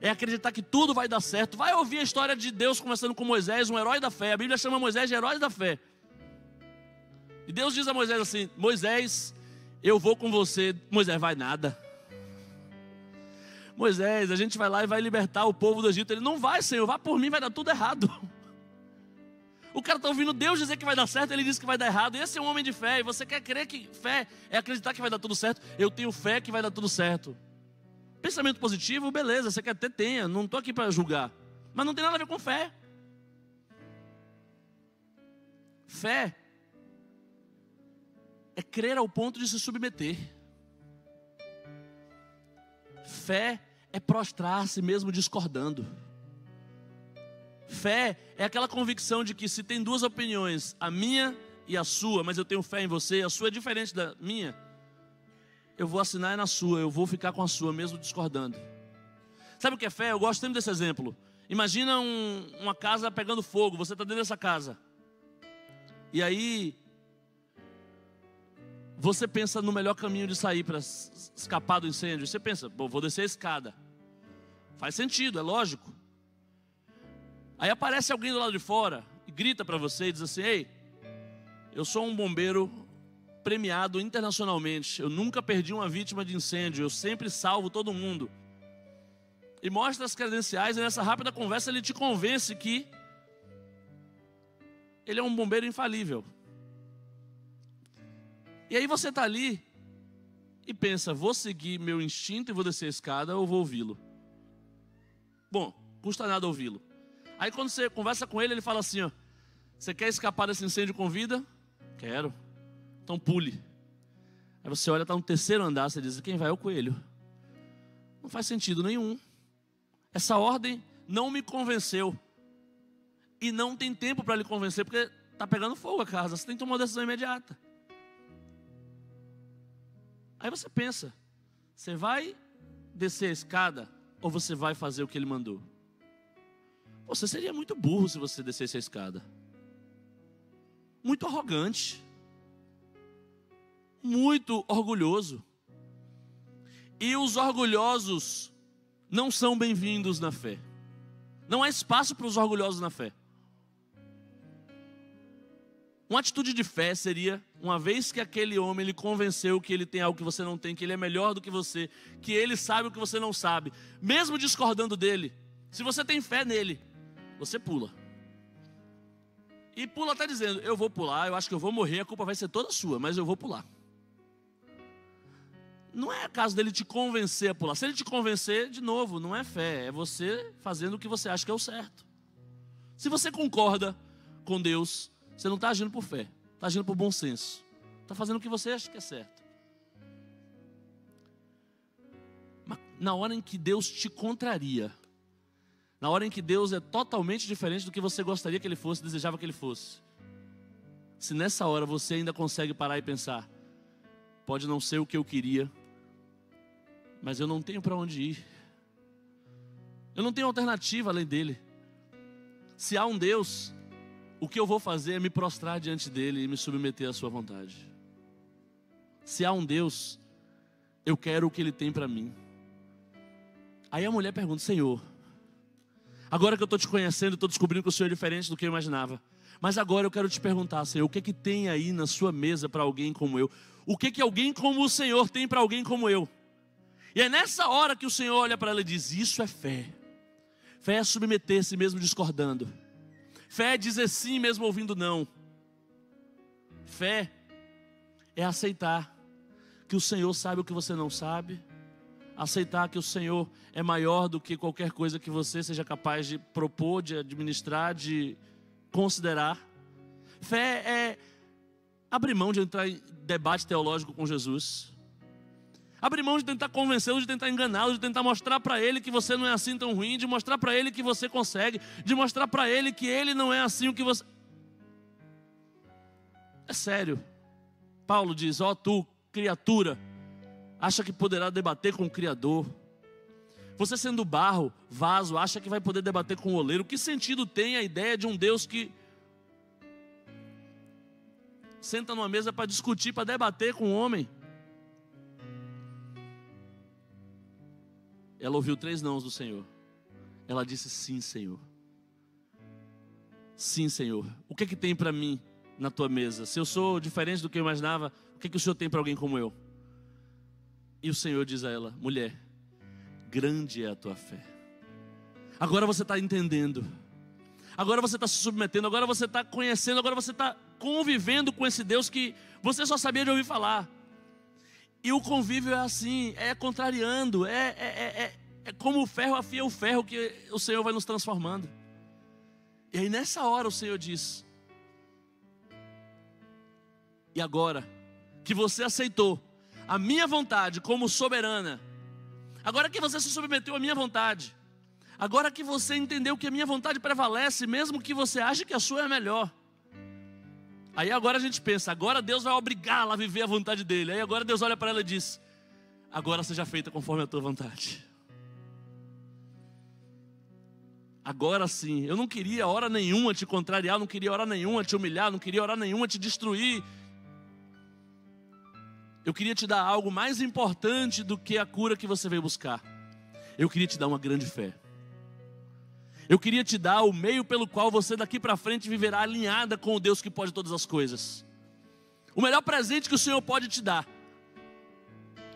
é acreditar que tudo vai dar certo. Vai ouvir a história de Deus começando com Moisés, um herói da fé. A Bíblia chama Moisés de herói da fé. E Deus diz a Moisés assim: Moisés, eu vou com você. Moisés, vai nada. Moisés, a gente vai lá e vai libertar o povo do Egito. Ele: não vai, Senhor, vá por mim, vai dar tudo errado. O cara está ouvindo Deus dizer que vai dar certo, ele diz que vai dar errado. Esse é um homem de fé. E você quer crer que fé é acreditar que vai dar tudo certo? Eu tenho fé que vai dar tudo certo. Pensamento positivo, beleza, você quer ter, tenha. Não estou aqui para julgar. Mas não tem nada a ver com fé. Fé é crer ao ponto de se submeter. Fé é prostrar-se mesmo discordando. Fé é aquela convicção de que se tem duas opiniões, a minha e a sua, mas eu tenho fé em você, a sua é diferente da minha, eu vou assinar na sua, eu vou ficar com a sua, mesmo discordando. Sabe o que é fé? Eu gosto sempre desse exemplo. Imagina uma casa pegando fogo, você está dentro dessa casa. E aí, você pensa no melhor caminho de sair para escapar do incêndio. Você pensa: bom, vou descer a escada. Faz sentido, é lógico. Aí aparece alguém do lado de fora e grita para você e diz assim: ei, eu sou um bombeiro premiado internacionalmente. Eu nunca perdi uma vítima de incêndio, eu sempre salvo todo mundo. E mostra as credenciais, e nessa rápida conversa ele te convence que ele é um bombeiro infalível. E aí você está ali e pensa, vou seguir meu instinto e vou descer a escada ou vou ouvi-lo? Bom, custa nada ouvi-lo. Aí quando você conversa com ele, ele fala assim, ó, você quer escapar desse incêndio com vida? Quero. Então pule. Aí você olha, está no terceiro andar, você diz, quem vai é o coelho. Não faz sentido nenhum. Essa ordem não me convenceu. E não tem tempo para lhe convencer, porque está pegando fogo a casa, você tem que tomar uma decisão imediata. Aí você pensa, você vai descer a escada ou você vai fazer o que ele mandou? Você seria muito burro se você descesse a escada. Muito arrogante. Muito orgulhoso. E os orgulhosos não são bem-vindos na fé. Não há espaço para os orgulhosos na fé. Uma atitude de fé seria, uma vez que aquele homem lhe convenceu que ele tem algo que você não tem, que ele é melhor do que você, que ele sabe o que você não sabe, mesmo discordando dele, se você tem fé nele, você pula. E pula até dizendo, eu vou pular, eu acho que eu vou morrer, a culpa vai ser toda sua, mas eu vou pular. Não é caso dele te convencer a pular. Se ele te convencer, de novo, não é fé, é você fazendo o que você acha que é o certo. Se você concorda com Deus, você não está agindo por fé, está agindo por bom senso. Está fazendo o que você acha que é certo. Mas na hora em que Deus te contraria, na hora em que Deus é totalmente diferente do que você gostaria que Ele fosse, desejava que Ele fosse, se nessa hora você ainda consegue parar e pensar, pode não ser o que eu queria, mas eu não tenho para onde ir. Eu não tenho alternativa além dele. Se há um Deus, o que eu vou fazer é me prostrar diante dele e me submeter à sua vontade. Se há um Deus, eu quero o que ele tem para mim. Aí a mulher pergunta, Senhor, agora que eu estou te conhecendo, estou descobrindo que o Senhor é diferente do que eu imaginava, mas agora eu quero te perguntar, Senhor, o que é que tem aí na sua mesa para alguém como eu? O que é que alguém como o Senhor tem para alguém como eu? E é nessa hora que o Senhor olha para ela e diz, isso é fé. Fé é submeter-se mesmo discordando. Fé é dizer sim mesmo ouvindo não. Fé é aceitar que o Senhor sabe o que você não sabe. Aceitar que o Senhor é maior do que qualquer coisa que você seja capaz de propor, de administrar, de considerar. Fé é abrir mão de entrar em debate teológico com Jesus. Abrir mão de tentar convencê-lo, de tentar enganá-lo, de tentar mostrar para ele que você não é assim tão ruim, de mostrar para ele que você consegue, de mostrar para ele que ele não é assim o que você... É sério. Paulo diz, ó tu, criatura, acha que poderá debater com o Criador. Você sendo barro, vaso, acha que vai poder debater com o oleiro. Que sentido tem a ideia de um Deus que senta numa mesa para discutir, para debater com o homem? Ela ouviu 3 nãos do Senhor. Ela disse, sim, Senhor. Sim, Senhor. O que é que tem para mim na tua mesa? Se eu sou diferente do que eu imaginava, o que é que o Senhor tem para alguém como eu? E o Senhor diz a ela, mulher, grande é a tua fé. Agora você está entendendo. Agora você está se submetendo. Agora você está conhecendo. Agora você está convivendo com esse Deus que você só sabia de ouvir falar. E o convívio é assim, é contrariando, é como o ferro afia o ferro que o Senhor vai nos transformando. E aí nessa hora o Senhor diz, e agora que você aceitou a minha vontade como soberana, agora que você se submeteu à minha vontade, agora que você entendeu que a minha vontade prevalece, mesmo que você ache que a sua é melhor, aí agora a gente pensa, agora Deus vai obrigá-la a viver a vontade dele. Aí agora Deus olha para ela e diz, agora seja feita conforme a tua vontade. Agora sim, eu não queria hora nenhuma te contrariar, não queria hora nenhuma te humilhar, não queria hora nenhuma te destruir. Eu queria te dar algo mais importante do que a cura que você veio buscar. Eu queria te dar uma grande fé. Eu queria te dar o meio pelo qual você daqui para frente viverá alinhada com o Deus que pode todas as coisas. O melhor presente que o Senhor pode te dar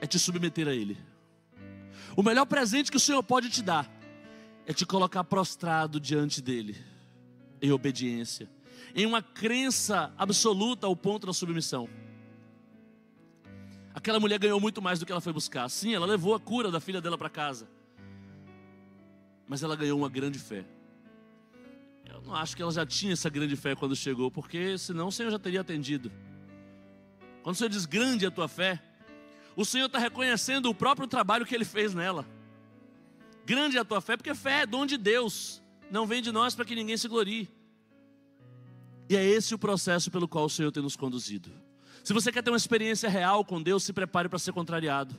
é te submeter a Ele. O melhor presente que o Senhor pode te dar é te colocar prostrado diante dEle, em obediência, em uma crença absoluta ao ponto da submissão. Aquela mulher ganhou muito mais do que ela foi buscar. Sim, ela levou a cura da filha dela para casa, mas ela ganhou uma grande fé. Eu não acho que ela já tinha essa grande fé quando chegou, porque senão o Senhor já teria atendido. Quando o Senhor diz grande é a tua fé, o Senhor está reconhecendo o próprio trabalho que Ele fez nela. Grande é a tua fé, porque fé é dom de Deus, não vem de nós para que ninguém se glorie. E é esse o processo pelo qual o Senhor tem nos conduzido. Se você quer ter uma experiência real com Deus, se prepare para ser contrariado.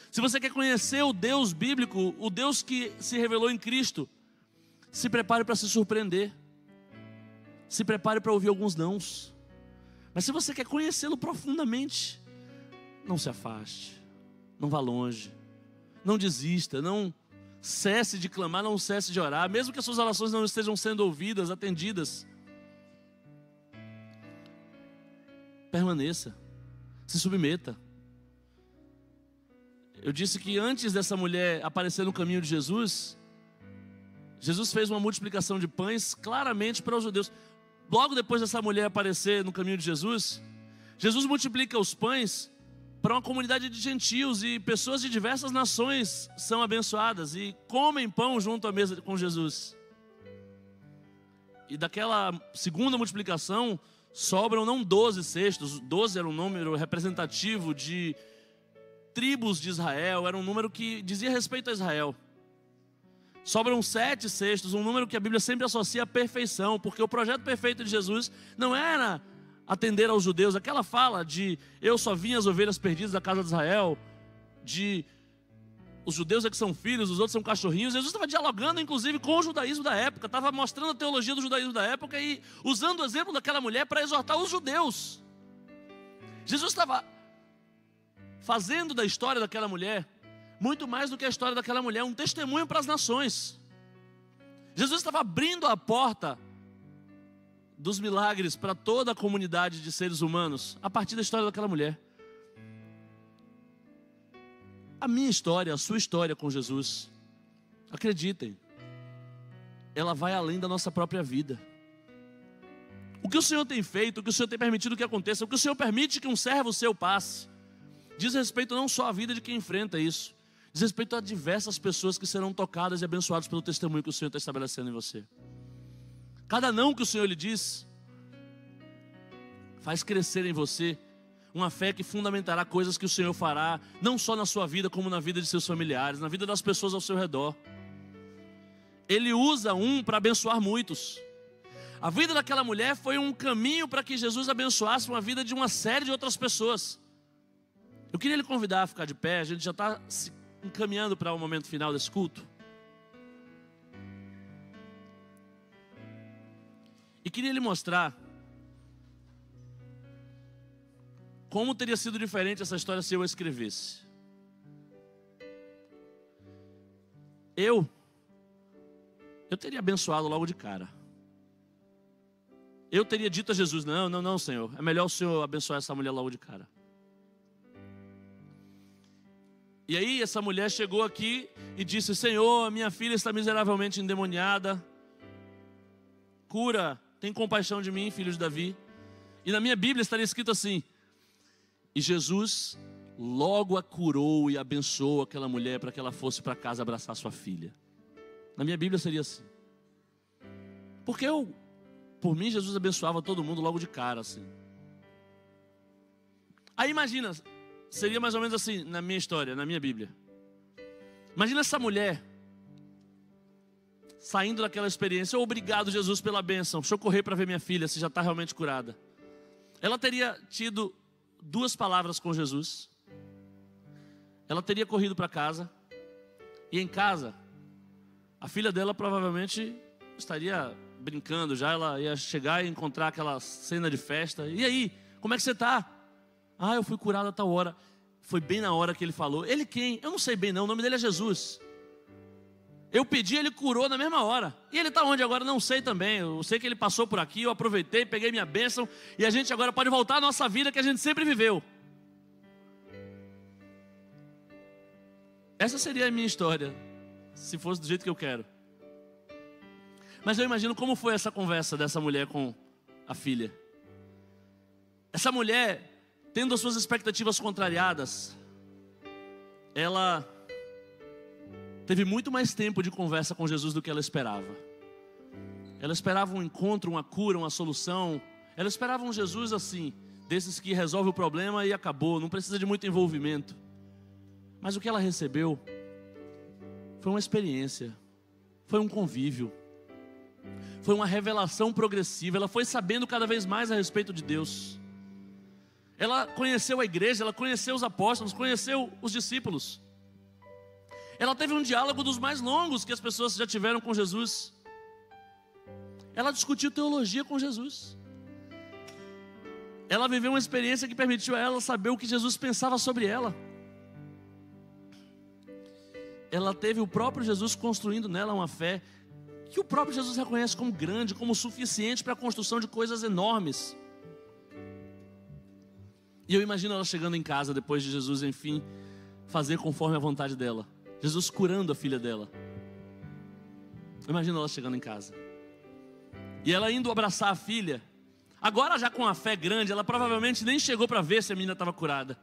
Se você quer conhecer o Deus bíblico, o Deus que se revelou em Cristo, se prepare para se surpreender. Se prepare para ouvir alguns nãos. Mas se você quer conhecê-lo profundamente, não se afaste, não vá longe, não desista, não cesse de clamar, não cesse de orar, mesmo que as suas orações não estejam sendo ouvidas, atendidas. Permaneça, se submeta. Eu disse que antes dessa mulher aparecer no caminho de Jesus, Jesus fez uma multiplicação de pães claramente para os judeus. Logo depois dessa mulher aparecer no caminho de Jesus, Jesus multiplica os pães para uma comunidade de gentios, e pessoas de diversas nações são abençoadas e comem pão junto à mesa com Jesus. E daquela segunda multiplicação sobram não 12 cestos, 12 era um número representativo de tribos de Israel, era um número que dizia respeito a Israel. Sobram 7 cestos, um número que a Bíblia sempre associa à perfeição, porque o projeto perfeito de Jesus não era atender aos judeus. Aquela fala de eu só vim as ovelhas perdidas da casa de Israel, de os judeus é que são filhos, os outros são cachorrinhos. Jesus estava dialogando inclusive com o judaísmo da época, estava mostrando a teologia do judaísmo da época e usando o exemplo daquela mulher para exortar os judeus. Jesus estava fazendo da história daquela mulher muito mais do que a história daquela mulher, um testemunho para as nações. Jesus estava abrindo a porta dos milagres para toda a comunidade de seres humanos a partir da história daquela mulher. A minha história, a sua história com Jesus, acreditem, ela vai além da nossa própria vida. O que o Senhor tem feito, o que o Senhor tem permitido que aconteça, o que o Senhor permite que um servo seu passe, diz respeito não só à vida de quem enfrenta isso, diz respeito a diversas pessoas que serão tocadas e abençoadas pelo testemunho que o Senhor está estabelecendo em você. Cada não que o Senhor lhe diz faz crescer em você uma fé que fundamentará coisas que o Senhor fará, não só na sua vida, como na vida de seus familiares, na vida das pessoas ao seu redor. Ele usa um para abençoar muitos. A vida daquela mulher foi um caminho para que Jesus abençoasse uma vida de uma série de outras pessoas. Eu queria lhe convidar a ficar de pé, a gente já está se encaminhando para o momento final desse culto. E queria lhe mostrar como teria sido diferente essa história se eu a escrevesse. Eu teria abençoado logo de cara. Eu teria dito a Jesus, não, Senhor, é melhor o Senhor abençoar essa mulher logo de cara. E aí essa mulher chegou aqui e disse, Senhor, a minha filha está miseravelmente endemoniada, cura, tem compaixão de mim, filho de Davi. E na minha Bíblia estaria escrito assim, e Jesus logo a curou e abençoou aquela mulher para que ela fosse para casa abraçar sua filha. Na minha Bíblia seria assim. Porque por mim, Jesus abençoava todo mundo logo de cara, assim. Aí imagina, seria mais ou menos assim na minha história, na minha Bíblia. Imagina essa mulher saindo daquela experiência, obrigado Jesus pela bênção, deixa eu correr para ver minha filha, se já está realmente curada. Ela teria tido 2 palavras com Jesus. Ela teria corrido para casa. E em casa, a filha dela provavelmente estaria brincando já. Ela ia chegar e encontrar aquela cena de festa. E aí, como é que você está? Ah, eu fui curada a tal hora. Foi bem na hora que ele falou. Ele quem? Eu não sei bem não, o nome dele é Jesus. Eu pedi, ele curou na mesma hora. E ele está onde agora? Não sei também. Eu sei que ele passou por aqui, eu aproveitei, peguei minha bênção. E a gente agora pode voltar à nossa vida que a gente sempre viveu. Essa seria a minha história, se fosse do jeito que eu quero. Mas eu imagino como foi essa conversa dessa mulher com a filha. Essa mulher, tendo as suas expectativas contrariadas, ela teve muito mais tempo de conversa com Jesus do que ela esperava. Ela esperava um encontro, uma cura, uma solução. Ela esperava um Jesus assim, desses que resolve o problema e acabou, não precisa de muito envolvimento. Mas o que ela recebeu foi uma experiência, foi um convívio, foi uma revelação progressiva. Ela foi sabendo cada vez mais a respeito de Deus. Ela conheceu a igreja, ela conheceu os apóstolos, conheceu os discípulos. Ela teve um diálogo dos mais longos que as pessoas já tiveram com Jesus. Ela discutiu teologia com Jesus. Ela viveu uma experiência que permitiu a ela saber o que Jesus pensava sobre ela. Ela teve o próprio Jesus construindo nela uma fé que o próprio Jesus reconhece como grande, como suficiente para a construção de coisas enormes. E eu imagino ela chegando em casa depois de Jesus, enfim, fazer conforme a vontade dela. Jesus curando a filha dela. Eu imagino ela chegando em casa. E ela indo abraçar a filha. Agora já com a fé grande, ela provavelmente nem chegou para ver se a menina estava curada.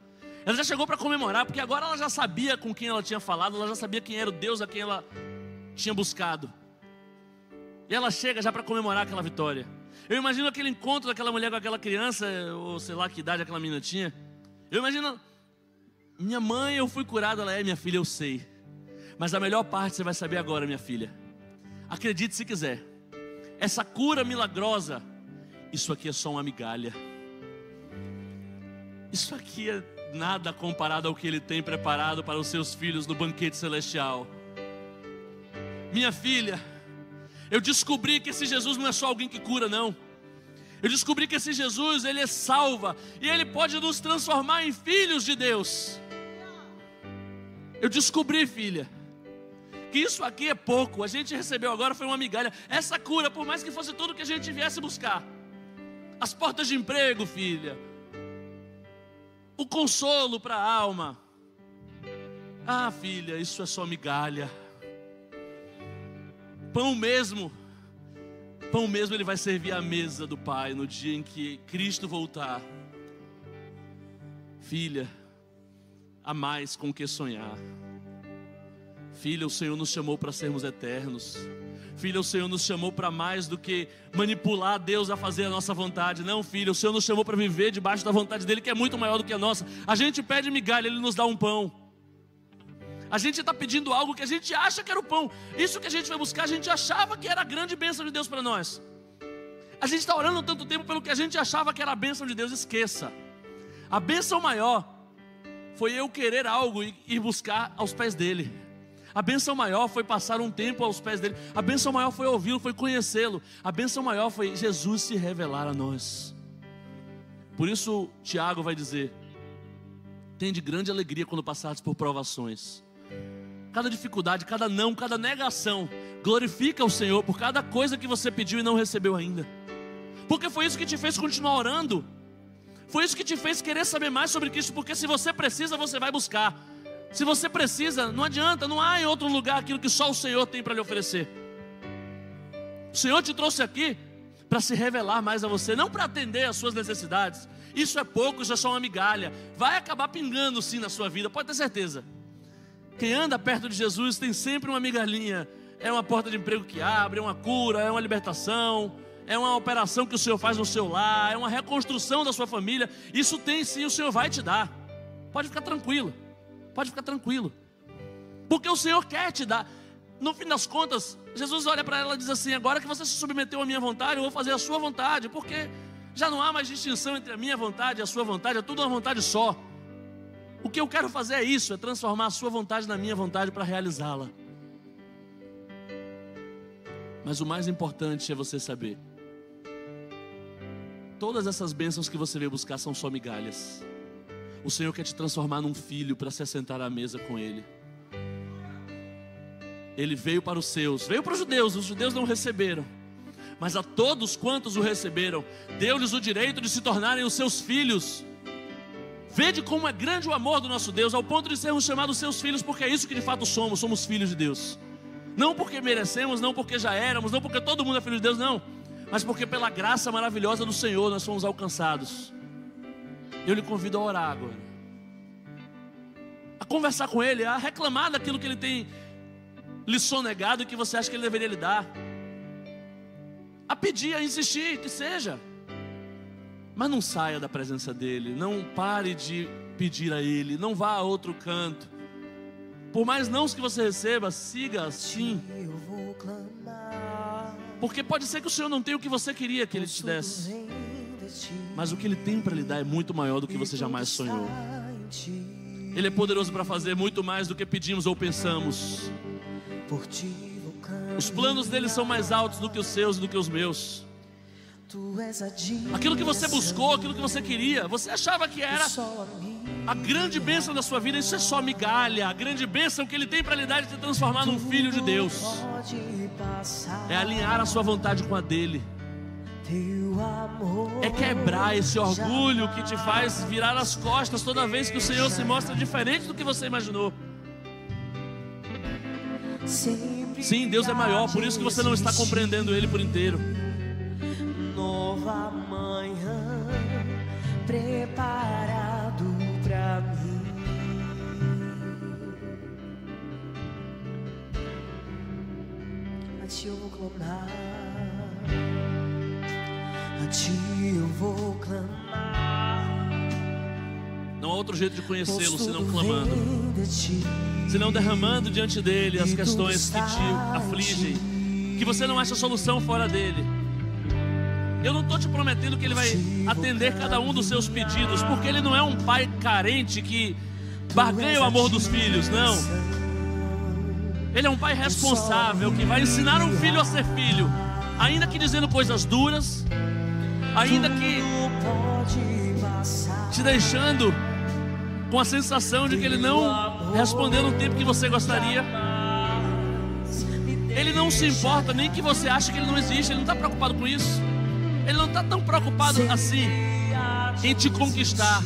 Ela já chegou para comemorar, porque agora ela já sabia com quem ela tinha falado, ela já sabia quem era o Deus a quem ela tinha buscado. E ela chega já para comemorar aquela vitória. Eu imagino aquele encontro daquela mulher com aquela criança, ou sei lá que idade aquela menina tinha. Eu imagino, minha mãe, eu fui curada. Ela é, minha filha, eu sei. Mas a melhor parte você vai saber agora, minha filha. Acredite se quiser. Essa cura milagrosa, isso aqui é só uma migalha. Isso aqui é nada comparado ao que Ele tem preparado para os seus filhos no banquete celestial. Minha filha, eu descobri que esse Jesus não é só alguém que cura, não. Eu descobri que esse Jesus, Ele é salva. E Ele pode nos transformar em filhos de Deus. Eu descobri, filha, que isso aqui é pouco. A gente recebeu agora, foi uma migalha. Essa cura, por mais que fosse tudo que a gente viesse buscar. As portas de emprego, filha. O consolo para a alma. Ah, filha, isso é só migalha. Pão mesmo Ele vai servir à mesa do Pai no dia em que Cristo voltar. Filha, há mais com o que sonhar. Filha, o Senhor nos chamou para sermos eternos. Filha, o Senhor nos chamou para mais do que manipular Deus a fazer a nossa vontade. Não, filha, o Senhor nos chamou para viver debaixo da vontade dEle, que é muito maior do que a nossa. A gente pede migalha, Ele nos dá um pão. A gente está pedindo algo que a gente acha que era o pão. Isso que a gente vai buscar, a gente achava que era a grande bênção de Deus para nós. A gente está orando tanto tempo pelo que a gente achava que era a bênção de Deus. Esqueça. A bênção maior foi eu querer algo e ir buscar aos pés dEle. A bênção maior foi passar um tempo aos pés dEle. A bênção maior foi ouvi-lo, foi conhecê-lo. A bênção maior foi Jesus se revelar a nós. Por isso Tiago vai dizer: tende grande alegria quando passares por provações. Cada dificuldade, cada não, cada negação, glorifica o Senhor por cada coisa que você pediu e não recebeu ainda. Porque foi isso que te fez continuar orando. Foi isso que te fez querer saber mais sobre Cristo. Porque se você precisa, você vai buscar. Se você precisa, não adianta, não há em outro lugar aquilo que só o Senhor tem para lhe oferecer. O Senhor te trouxe aqui para se revelar mais a você, não para atender às suas necessidades. Isso é pouco, isso é só uma migalha. Vai acabar pingando sim na sua vida, pode ter certeza. Quem anda perto de Jesus tem sempre uma migalhinha. É uma porta de emprego que abre, é uma cura, é uma libertação, é uma operação que o Senhor faz no seu lar, é uma reconstrução da sua família. Isso tem sim, o Senhor vai te dar. Pode ficar tranquilo, pode ficar tranquilo. Porque o Senhor quer te dar. No fim das contas, Jesus olha para ela e diz assim: agora que você se submeteu à minha vontade, eu vou fazer a sua vontade. Porque já não há mais distinção entre a minha vontade e a sua vontade, é tudo uma vontade só. O que eu quero fazer é isso, é transformar a sua vontade na minha vontade para realizá-la. Mas o mais importante é você saber: todas essas bênçãos que você veio buscar são só migalhas. O Senhor quer te transformar num filho para se assentar à mesa com Ele. Ele veio para os seus, veio para os judeus não o receberam. Mas a todos quantos o receberam, deu-lhes o direito de se tornarem os seus filhos. Vede como é grande o amor do nosso Deus, ao ponto de sermos chamados seus filhos, porque é isso que de fato somos filhos de Deus. Não porque merecemos, não porque já éramos, não porque todo mundo é filho de Deus, não. Mas porque pela graça maravilhosa do Senhor nós fomos alcançados. Eu lhe convido a orar agora, a conversar com Ele, a reclamar daquilo que Ele tem lhe sonegado e que você acha que Ele deveria lhe dar, a pedir, a insistir, que seja. Mas não saia da presença dEle, não pare de pedir a Ele, não vá a outro canto. Por mais nãos que você receba, siga assim. Porque pode ser que o Senhor não tenha o que você queria que Ele te desse, mas o que Ele tem para lhe dar é muito maior do que você jamais sonhou. Ele é poderoso para fazer muito mais do que pedimos ou pensamos. Os planos dele são mais altos do que os seus e do que os meus. Aquilo que você buscou, aquilo que você queria, você achava que era a grande bênção da sua vida, isso é só migalha. A grande bênção que Ele tem para lhe dar é te transformar num filho de Deus. É alinhar a sua vontade com a dele. É quebrar esse orgulho que te faz virar as costas toda vez que o Senhor se mostra diferente do que você imaginou. Sim, Deus é maior, por isso que você não está compreendendo Ele por inteiro. Nova manhã preparado pra mim. A ti eu vou clamar, a ti eu vou clamar. Não há outro jeito de conhecê-lo senão clamando, senão derramando diante dele as questões que te afligem, que você não acha solução fora dele. Eu não estou te prometendo que Ele vai atender cada um dos seus pedidos, porque Ele não é um pai carente que barganha o amor dos filhos, não. Ele é um pai responsável que vai ensinar um filho a ser filho, ainda que dizendo coisas duras, ainda que te deixando com a sensação de que Ele não respondeu no tempo que você gostaria. Ele não se importa nem que você ache que Ele não existe. Ele não está preocupado com isso. Ele não está tão preocupado assim em te conquistar.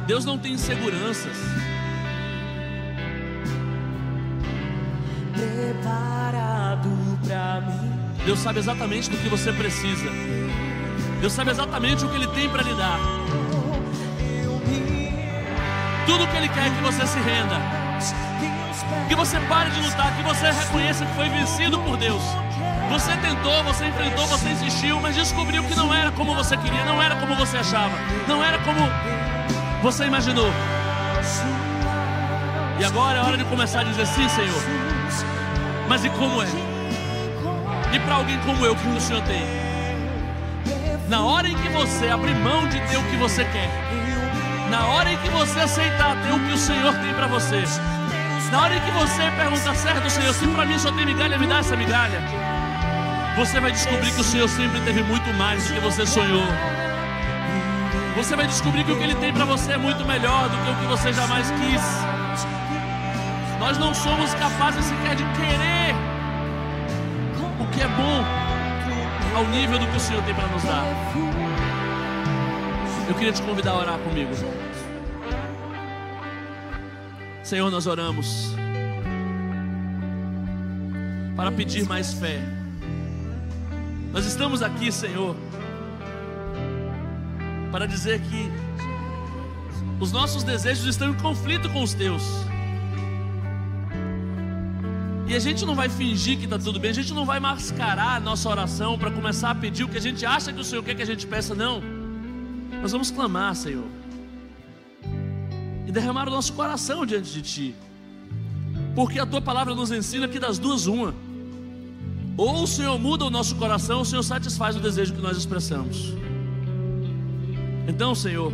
Deus não tem inseguranças. Deus sabe exatamente do que você precisa. Deus sabe exatamente o que Ele tem para lhe dar. Tudo o que Ele quer é que você se renda, que você pare de lutar, que você reconheça que foi vencido por Deus. Você tentou, você enfrentou, você insistiu, mas descobriu que não era como você queria, não era como você achava, não era como você imaginou. E agora é hora de começar a dizer: sim, Senhor, mas e como é? E para alguém como eu, o que o Senhor tem? Na hora em que você abrir mão de ter o que você quer, na hora em que você aceitar ter o que o Senhor tem para você, na hora em que você perguntar: certo, Senhor, se para mim só tem migalha, me dá essa migalha, você vai descobrir que o Senhor sempre teve muito mais do que você sonhou. Você vai descobrir que o que Ele tem para você é muito melhor do que o que você jamais quis. Nós não somos capazes sequer de querer o que é bom ao nível do que o Senhor tem para nos dar. Eu queria te convidar a orar comigo. Senhor, nós oramos para pedir mais fé. Nós estamos aqui, Senhor, para dizer que os nossos desejos estão em conflito com os teus. E a gente não vai fingir que está tudo bem, a gente não vai mascarar a nossa oração para começar a pedir o que a gente acha que o Senhor quer que a gente peça, não. Nós vamos clamar, Senhor, e derramar o nosso coração diante de Ti, porque a Tua palavra nos ensina que das duas uma: ou o Senhor muda o nosso coração, ou o Senhor satisfaz o desejo que nós expressamos. Então, Senhor,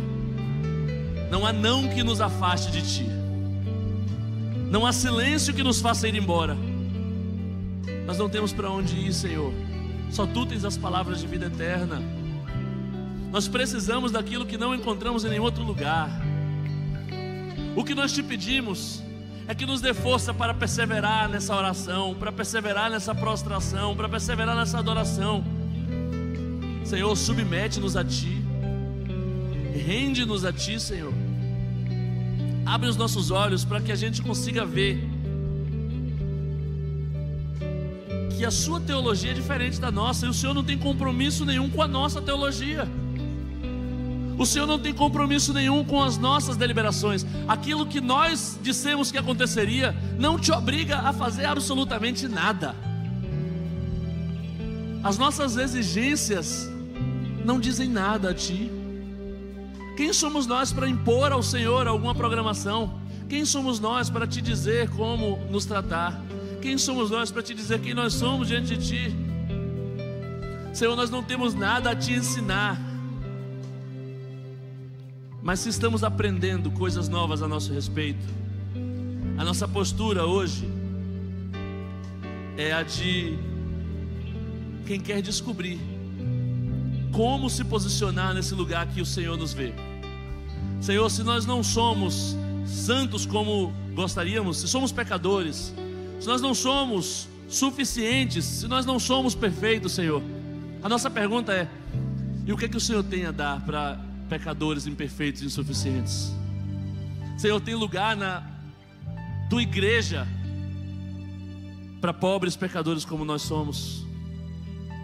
não há não que nos afaste de Ti, não há silêncio que nos faça ir embora. Nós não temos para onde ir, Senhor. Só Tu tens as palavras de vida eterna. Nós precisamos daquilo que não encontramos em nenhum outro lugar. O que nós te pedimos é que nos dê força para perseverar nessa oração, para perseverar nessa prostração, para perseverar nessa adoração. Senhor, submete-nos a Ti, rende-nos a Ti, Senhor. Abre os nossos olhos para que a gente consiga ver que a Sua teologia é diferente da nossa, e o Senhor não tem compromisso nenhum com a nossa teologia. O Senhor não tem compromisso nenhum com as nossas deliberações. Aquilo que nós dissemos que aconteceria não te obriga a fazer absolutamente nada. As nossas exigências não dizem nada a Ti. Quem somos nós para impor ao Senhor alguma programação? Quem somos nós para Te dizer como nos tratar? Quem somos nós para Te dizer quem nós somos diante de Ti? Senhor, nós não temos nada a Te ensinar. Mas se estamos aprendendo coisas novas a nosso respeito, a nossa postura hoje é a de quem quer descobrir como se posicionar nesse lugar que o Senhor nos vê. Senhor, se nós não somos santos como gostaríamos, se somos pecadores, se nós não somos suficientes, se nós não somos perfeitos, Senhor, a nossa pergunta é: e o que é que o Senhor tem a dar para pecadores imperfeitos e insuficientes? Senhor, tem lugar na Tua igreja para pobres pecadores como nós somos.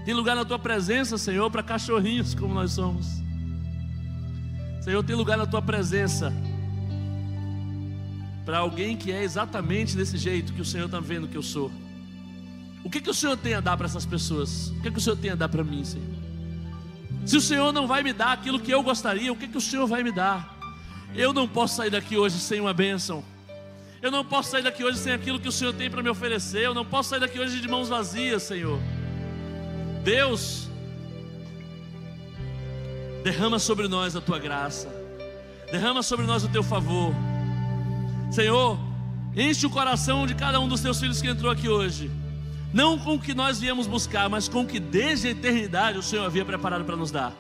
Tem lugar na Tua presença, Senhor, para cachorrinhos como nós somos. Senhor, tem lugar na Tua presença para alguém que é exatamente desse jeito que o Senhor está vendo que eu sou. O que o Senhor tem a dar para essas pessoas? O que o Senhor tem a dar para mim, Senhor? Se o Senhor não vai me dar aquilo que eu gostaria, o que o Senhor vai me dar? Eu não posso sair daqui hoje sem uma bênção. Eu não posso sair daqui hoje sem aquilo que o Senhor tem para me oferecer. Eu não posso sair daqui hoje de mãos vazias, Senhor. Deus, derrama sobre nós a Tua graça, derrama sobre nós o Teu favor. Senhor, enche o coração de cada um dos Teus filhos que entrou aqui hoje, não com o que nós viemos buscar, mas com o que desde a eternidade o Senhor havia preparado para nos dar.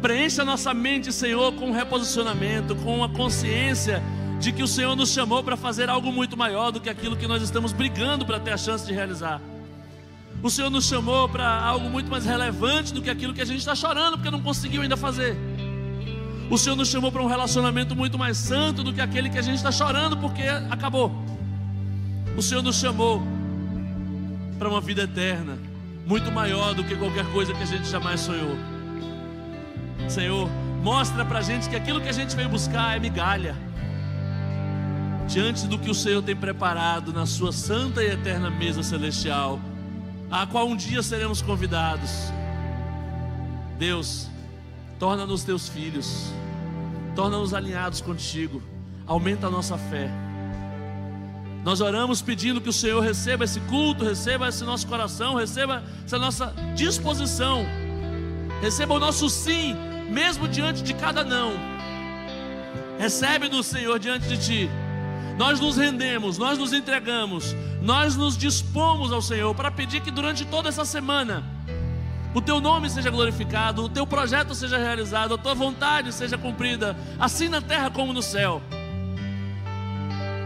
Preencha a nossa mente, Senhor, com um reposicionamento, com a consciência de que o Senhor nos chamou para fazer algo muito maior do que aquilo que nós estamos brigando para ter a chance de realizar. O Senhor nos chamou para algo muito mais relevante do que aquilo que a gente está chorando porque não conseguiu ainda fazer. O Senhor nos chamou para um relacionamento muito mais santo do que aquele que a gente está chorando porque acabou. O Senhor nos chamou para uma vida eterna, muito maior do que qualquer coisa que a gente jamais sonhou. Senhor, mostra para a gente que aquilo que a gente veio buscar é migalha diante do que o Senhor tem preparado na Sua santa e eterna mesa celestial, a qual um dia seremos convidados. Deus, torna-nos Teus filhos, torna-nos alinhados contigo, aumenta a nossa fé. Nós oramos pedindo que o Senhor receba esse culto, receba esse nosso coração, receba essa nossa disposição, receba o nosso sim, mesmo diante de cada não. Recebe-nos, Senhor, diante de Ti. Nós nos rendemos, nós nos entregamos, nós nos dispomos ao Senhor para pedir que durante toda essa semana o Teu nome seja glorificado, o Teu projeto seja realizado, a Tua vontade seja cumprida, assim na terra como no céu.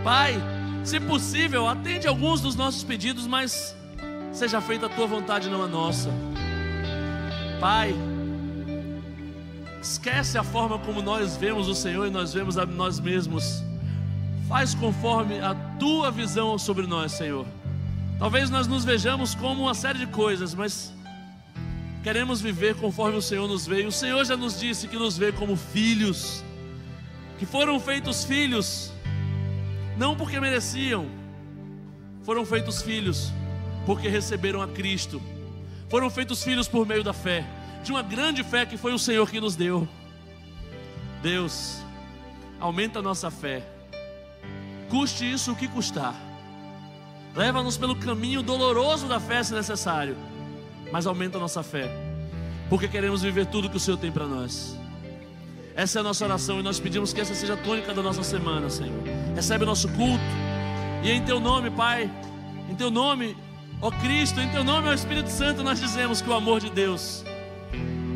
Pai, se possível, atende alguns dos nossos pedidos, mas seja feita a Tua vontade, não a nossa. Pai, esquece a forma como nós vemos o Senhor e nós vemos a nós mesmos. Faz conforme a Tua visão sobre nós, Senhor. Talvez nós nos vejamos como uma série de coisas, mas queremos viver conforme o Senhor nos vê. E o Senhor já nos disse que nos vê como filhos, que foram feitos filhos não porque mereciam, foram feitos filhos porque receberam a Cristo. Foram feitos filhos por meio da fé, de uma grande fé que foi o Senhor que nos deu. Deus, aumenta a nossa fé, custe isso o que custar. Leva-nos pelo caminho doloroso da fé se necessário, mas aumenta a nossa fé, porque queremos viver tudo que o Senhor tem para nós. Essa é a nossa oração e nós pedimos que essa seja a tônica da nossa semana, Senhor. Recebe o nosso culto e em Teu nome, Pai, em Teu nome, ó Cristo, em Teu nome, ó Espírito Santo, nós dizemos que o amor de Deus,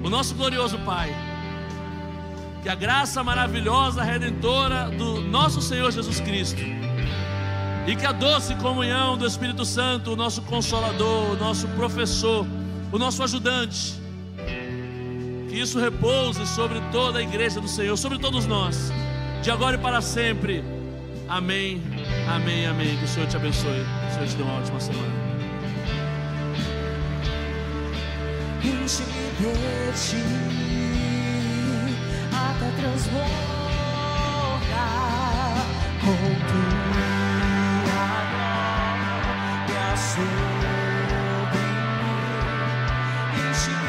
o nosso glorioso Pai, Que a graça maravilhosa, redentora do nosso Senhor Jesus Cristo e que a doce comunhão do Espírito Santo, o nosso Consolador, o nosso professor, o nosso ajudante, que isso repouse sobre toda a igreja do Senhor, sobre todos nós, de agora e para sempre. Amém, amém, amém. Que o Senhor te abençoe, que o Senhor te dê uma ótima semana. Enche-me de ti até transbordar com tua glória sobre mim. Enche-me